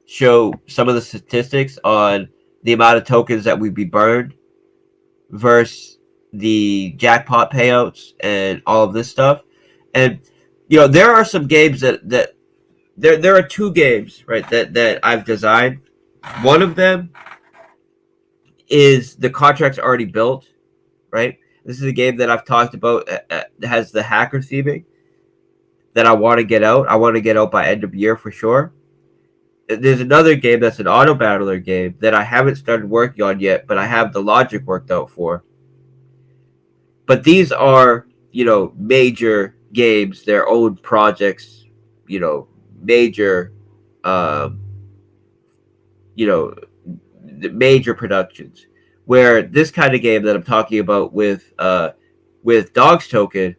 Speaker 2: show some of the statistics on the amount of tokens that would be burned versus the jackpot payouts and all of this stuff. And there are some games that there are two games, right, that I've designed. One of them is the contract's already built, right? This is a game that I've talked about that has the hacker theming that I want to get out. I want to get out by end of year for sure. There's another game that's an auto battler game that I haven't started working on yet, but I have the logic worked out for. But these are, major games, their own projects, major, major productions. Where this kind of game that I'm talking about with DOGS token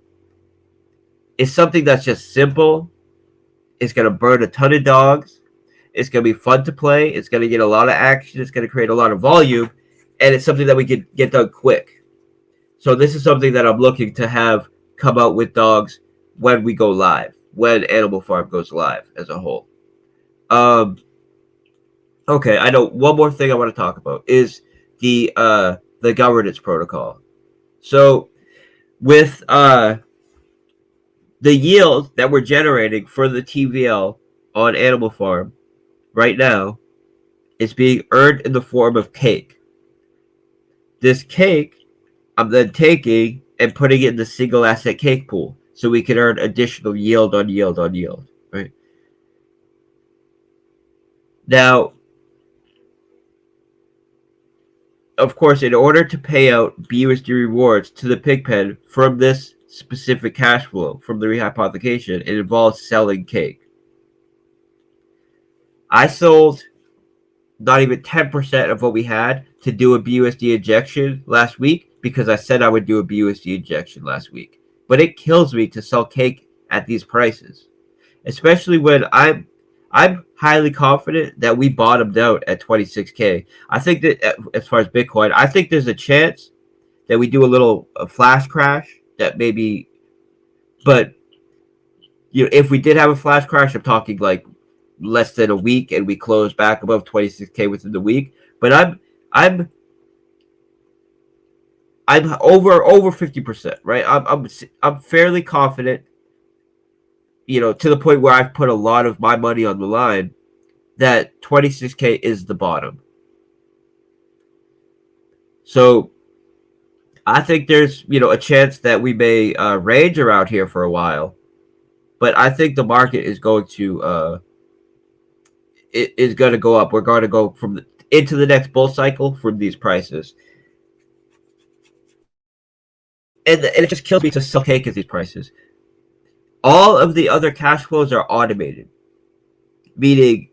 Speaker 2: is something that's just simple. It's going to burn a ton of dogs. It's going to be fun to play. It's going to get a lot of action. It's going to create a lot of volume. And it's something that we can get done quick. So this is something that I'm looking to have come out with DOGS when we go live, when Animal Farm goes live as a whole. Okay, I know one more thing I want to talk about is the governance protocol. So with the yield that we're generating for the TVL on Animal Farm right now is being earned in the form of cake. This cake I'm then taking and putting it in the single asset cake pool so we can earn additional yield on yield on yield, right? Now, of course, in order to pay out BUSD rewards to the pigpen from this specific cash flow from the rehypothecation, it involves selling cake. I sold not even 10% of what we had to do a BUSD injection last week because I said I would do a BUSD injection last week. But it kills me to sell cake at these prices, especially when I'm I'm highly confident that we bottomed out at 26K. I think that as far as Bitcoin, I think there's a chance that we do a flash crash that maybe, but if we did have a flash crash, I'm talking like less than a week, and we close back above 26K within the week. But I'm over 50%, right? I'm fairly confident, to the point where I've put a lot of my money on the line that 26K is the bottom. So I think there's a chance that we may range around here for a while, but I think the market is going to go up. We're going to go into the next bull cycle from these prices. And it just kills me to sell cake at these prices. All of the other cash flows are automated, meaning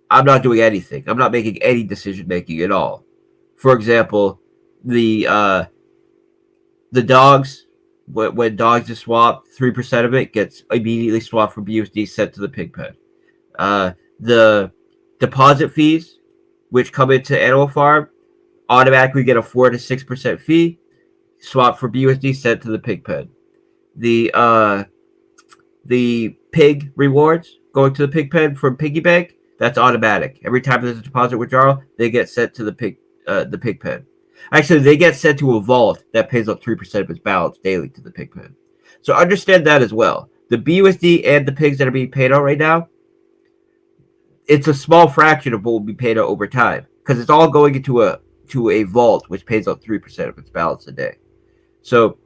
Speaker 2: I'm not doing anything. I'm not making any decision making at all. For example, the DOGS, when DOGS is swapped, 3% of it gets immediately swapped from BUSD sent to the pigpen. The deposit fees, which come into Animal Farm, automatically get a 4 to 6% fee, swapped for BUSD sent to the pigpen. The pig rewards going to the pigpen from Piggy Bank, that's automatic. Every time there's a deposit withdrawal, they get sent to the pigpen. Actually, they get sent to a vault that pays up 3% of its balance daily to the pigpen. So understand that as well. The BUSD and the pigs that are being paid out right now, it's a small fraction of what will be paid out over time, because it's all going into a vault which pays out 3% of its balance a day. So,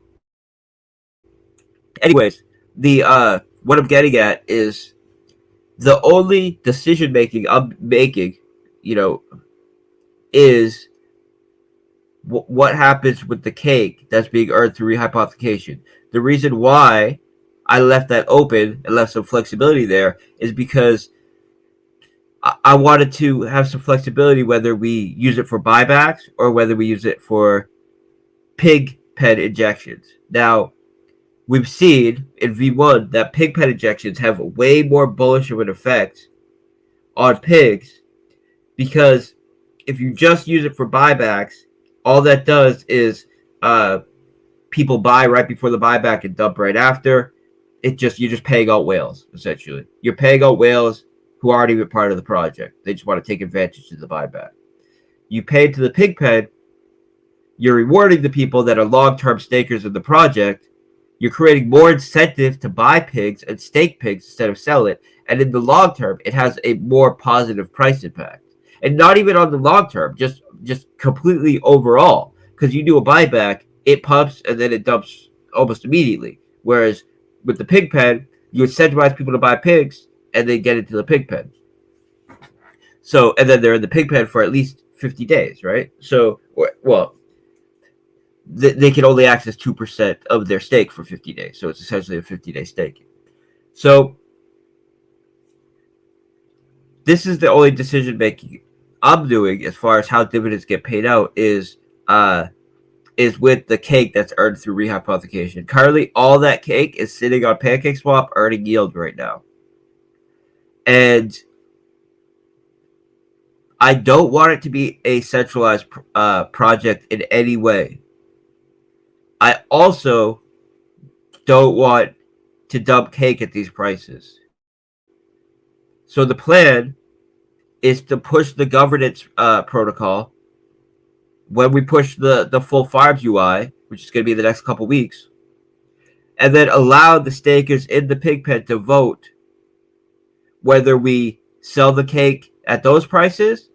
Speaker 2: anyways, what I'm getting at is the only decision making I'm making, is what happens with the cake that's being earned through rehypothecation. The reason why I left that open and left some flexibility there is because I wanted to have some flexibility whether we use it for buybacks or whether we use it for pig pen injections. Now, we've seen in V1 that pig pen injections have way more bullish of an effect on pigs, because if you just use it for buybacks, all that does is people buy right before the buyback and dump right after. You're just paying out whales, essentially. You're paying out whales who aren't even part of the project. They just want to take advantage of the buyback. You pay to the pig pen, you're rewarding the people that are long-term stakers of the project. You're creating more incentive to buy pigs and stake pigs instead of sell it. And in the long term, it has a more positive price impact. And not even on the long term, just completely overall. Because you do a buyback, it pumps and then it dumps almost immediately. Whereas with the pig pen, you incentivize people to buy pigs and they get into the pig pen. So, and then they're in the pig pen for at least 50 days, right? So, well, they can only access 2% of their stake for 50 days. So it's essentially a 50-day stake. So this is the only decision making I'm doing as far as how dividends get paid out is with the cake that's earned through rehypothecation. Currently, all that cake is sitting on PancakeSwap earning yield right now. And I don't want it to be a centralized project in any way. I also don't want to dump cake at these prices. So the plan is to push the governance protocol when we push the full farms UI, which is going to be the next couple weeks, and then allow the stakers in the pig pen to vote whether we sell the cake at those prices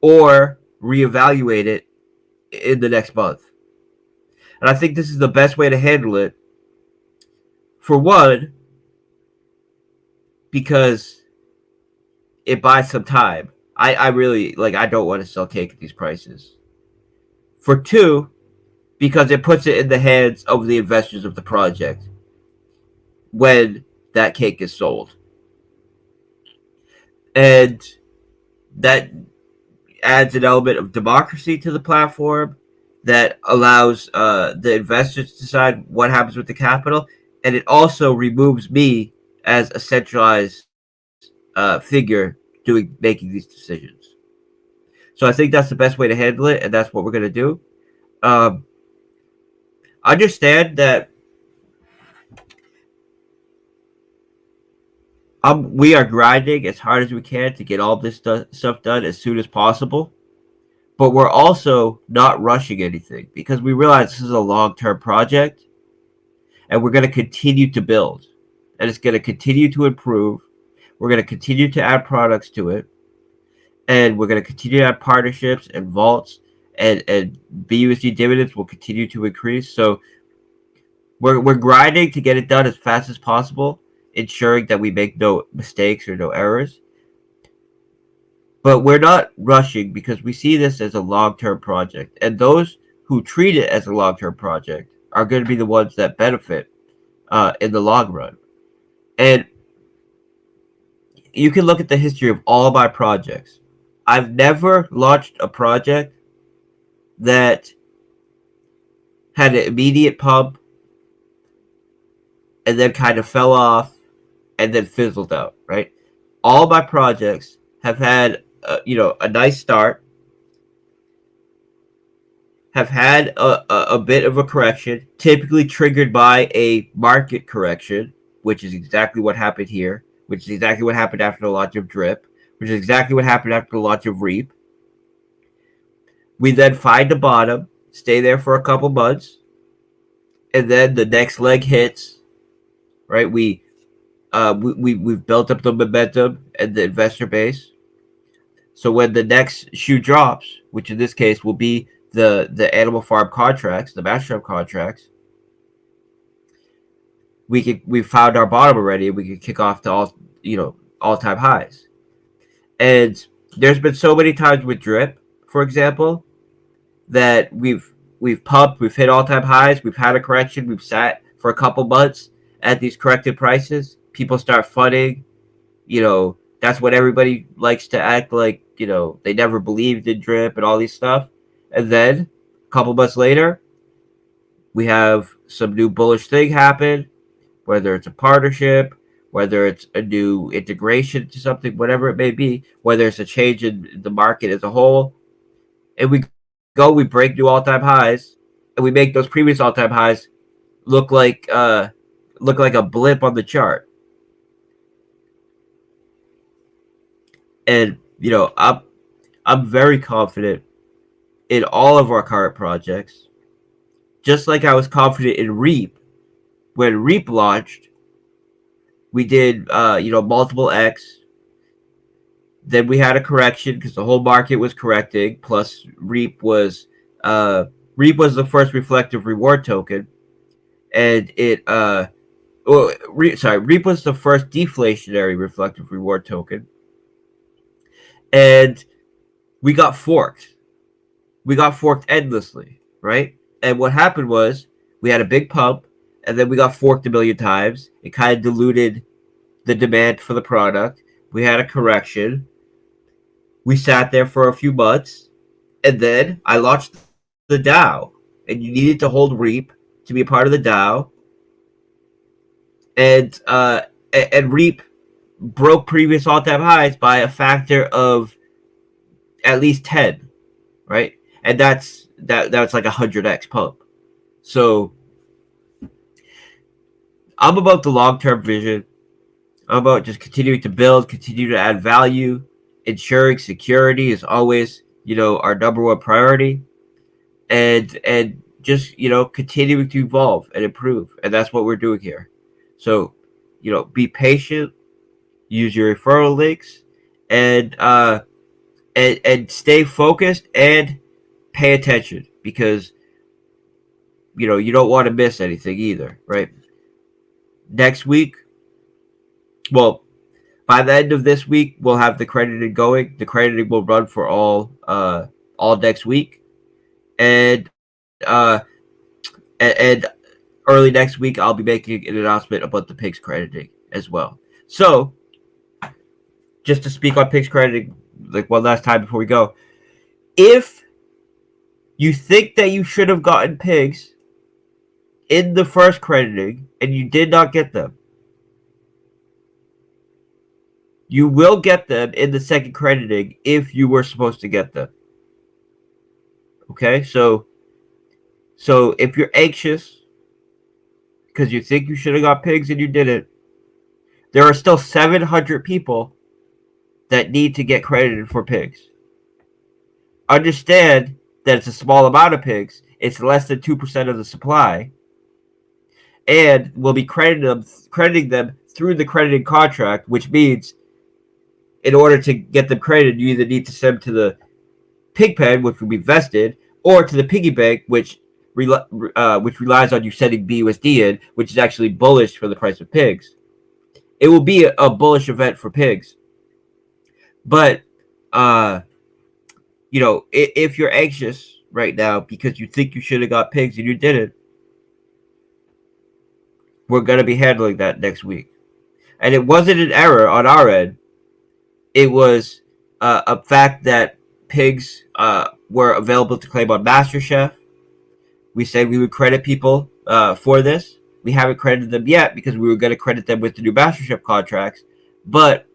Speaker 2: or reevaluate it in the next month. And I think this is the best way to handle it. For one, because it buys some time. I really, I don't want to sell cake at these prices. For two, because it puts it in the hands of the investors of the project when that cake is sold. And that adds an element of democracy to the platform that allows the investors to decide what happens with the capital. And it also removes me as a centralized figure making these decisions. So I think that's the best way to handle it, and that's what we're going to do. Understand that we are grinding as hard as we can to get all this stuff done as soon as possible, but we're also not rushing anything because we realize this is a long-term project, and we're going to continue to build, and it's going to continue to improve. We're going to continue to add products to it, and we're going to continue to add partnerships and vaults, and BUSD dividends will continue to increase. So we're grinding to get it done as fast as possible, ensuring that we make no mistakes or no errors. But we're not rushing because we see this as a long-term project, and those who treat it as a long-term project are going to be the ones that benefit in the long run. And you can look at the history of all my projects. I've never launched a project that had an immediate pump and then kind of fell off and then fizzled out, right? All my projects have had, a nice start, have had a bit of a correction, typically triggered by a market correction, which is exactly what happened here, which is exactly what happened after the launch of Drip, which is exactly what happened after the launch of Reap. We then find the bottom, stay there for a couple months, and then the next leg hits, right? We've built up the momentum and the investor base. So when the next shoe drops, which in this case will be the animal farm contracts, the master contracts, we've found our bottom already, and we can kick off to all-time highs. And there's been so many times with Drip, for example, that we've pumped, we've hit all-time highs, we've had a correction, we've sat for a couple months at these corrected prices. People start funding, that's what everybody likes to act like, they never believed in Drip and all these stuff. And then a couple months later, we have some new bullish thing happen, whether it's a partnership, whether it's a new integration to something, whatever it may be, whether it's a change in the market as a whole. And we break new all-time highs, and we make those previous all-time highs look like a blip on the chart. And I'm very confident in all of our current projects, just like I was confident in Reap. When Reap launched, we did multiple X. Then we had a correction because the whole market was correcting. Plus, Reap was the first reflective reward token, and Reap was the first deflationary reflective reward token, and we got forked. We got forked endlessly, right? And what happened was we had a big pump, and then we got forked a million times. It kind of diluted the demand for the product. We had a correction. We sat there for a few months, and then I launched the DAO, and you needed to hold Reap to be a part of the DAO. And Reap broke previous all-time highs by a factor of at least 10, right? And that's like 100x pump. So I'm about the long-term vision. I'm about just continuing to build, continue to add value. Ensuring security is always, our number one priority. And just, continuing to evolve and improve. And that's what we're doing here. So, be patient, use your referral links, and stay focused and pay attention, because you don't want to miss anything either, right? Next week, well, by the end of this week, we'll have the crediting going. The crediting will run for all next week, and early next week, I'll be making an announcement about the PIX crediting as well. So, just to speak on PIX crediting, like one last time before we go, if you think that you should have gotten pigs in the first crediting and you did not get them, You will get them in the second crediting if you were supposed to get them. Okay, so if you're anxious because you think you should have got pigs and you didn't, there are still 700 people that need to get credited for pigs. Understand that it's a small amount of pigs. It's less than 2% of the supply. And we'll be crediting them through the crediting contract, which means in order to get them credited, you either need to send them to the pig pen, which will be vested, or to the piggy bank, which relies on you sending BUSD in, which is actually bullish for the price of pigs. It will be a bullish event for pigs. But, if you're anxious right now because you think you should have got pigs and you didn't, we're going to be handling that next week. And it wasn't an error on our end. It was a fact that pigs were available to claim on MasterChef. We said we would credit people for this. We haven't credited them yet because we were going to credit them with the new MasterChef contracts. But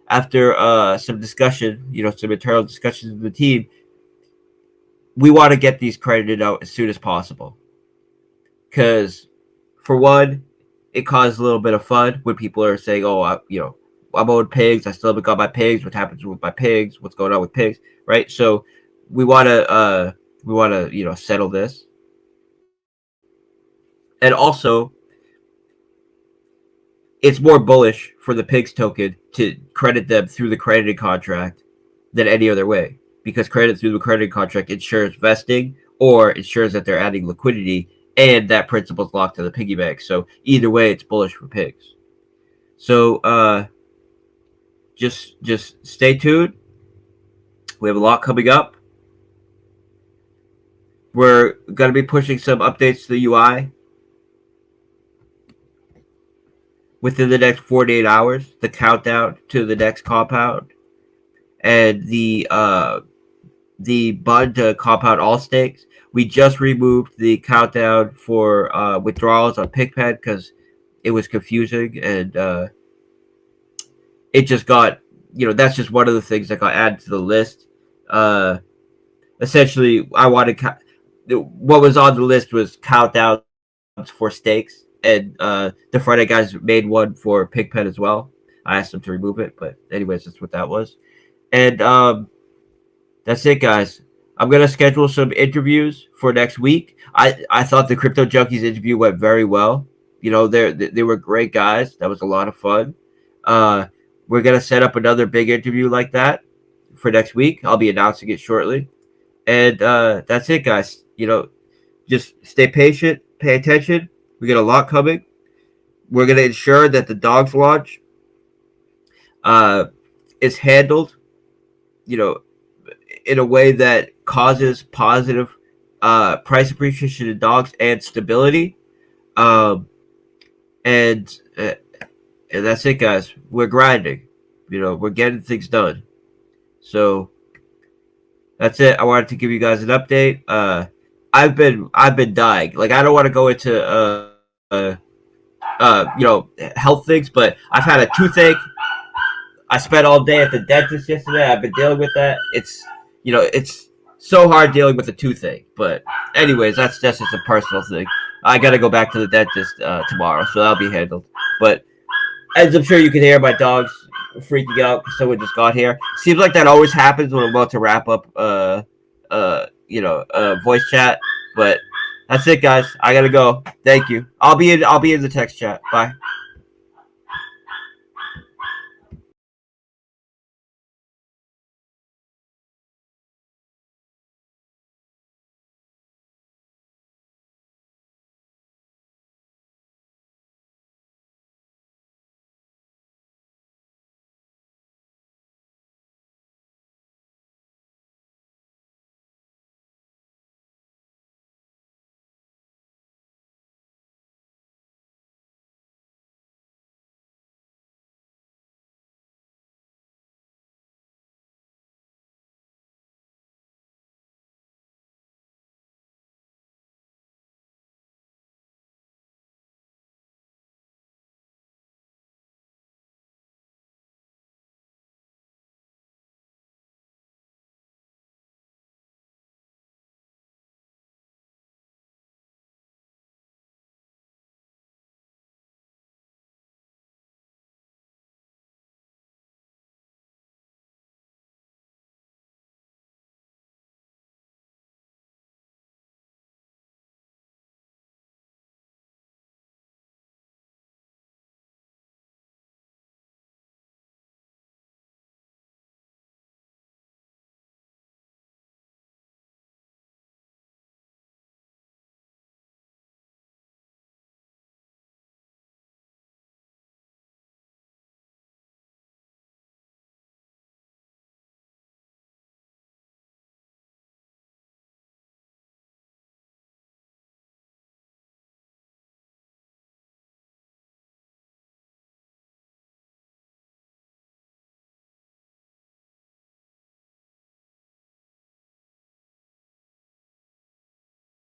Speaker 2: after some discussion, some internal discussions with the team, we want to get these credited out as soon as possible. Because, for one, it causes a little bit of fun when people are saying, "Oh, I'm owed pigs. I still haven't got my pigs. What happens with my pigs? What's going on with pigs?" Right? So we want to settle this, and also it's more bullish for the pigs token to credit them through the credited contract than any other way, because credit through the credited contract ensures vesting or ensures that they're adding liquidity, and that principle is locked to the piggy bank. So either way, it's bullish for pigs. So just stay tuned. We have a lot coming up. We're going to be pushing some updates to the UI within the next 48 hours, the countdown to the next compound, and the button to compound all stakes. We just removed the countdown for withdrawals on PigPen because it was confusing, and it just got, that's just one of the things that got added to the list. Essentially, I wanted what was on the list was countdowns for stakes, and the Friday guys made one for PigPen as well. I asked them to remove it, but anyways, that's what that was. And that's it, guys. I'm gonna schedule some interviews for next week. I thought the Crypto Junkies interview went very well. They were great guys. That was a lot of fun. We're gonna set up another big interview like that for next week. I'll be announcing it shortly. And that's it, guys. Just stay patient, pay attention. We got a lot coming. We're gonna ensure that the DOGS launch is handled, in a way that causes positive price appreciation in DOGS and stability. And that's it, guys. We're grinding. We're getting things done. So that's it. I wanted to give you guys an update. I've been dying. Like, I don't want to go into health things, but I've had a toothache. I spent all day at the dentist yesterday. I've been dealing with that. It's so hard dealing with a toothache. But anyways, that's just a personal thing. I gotta go back to the dentist tomorrow, so that'll be handled. But as I'm sure you can hear, my dog's freaking out because someone just got here. Seems like that always happens when I'm about to wrap up voice chat. But that's it, guys. I gotta go. Thank you. I'll be in the text chat. Bye.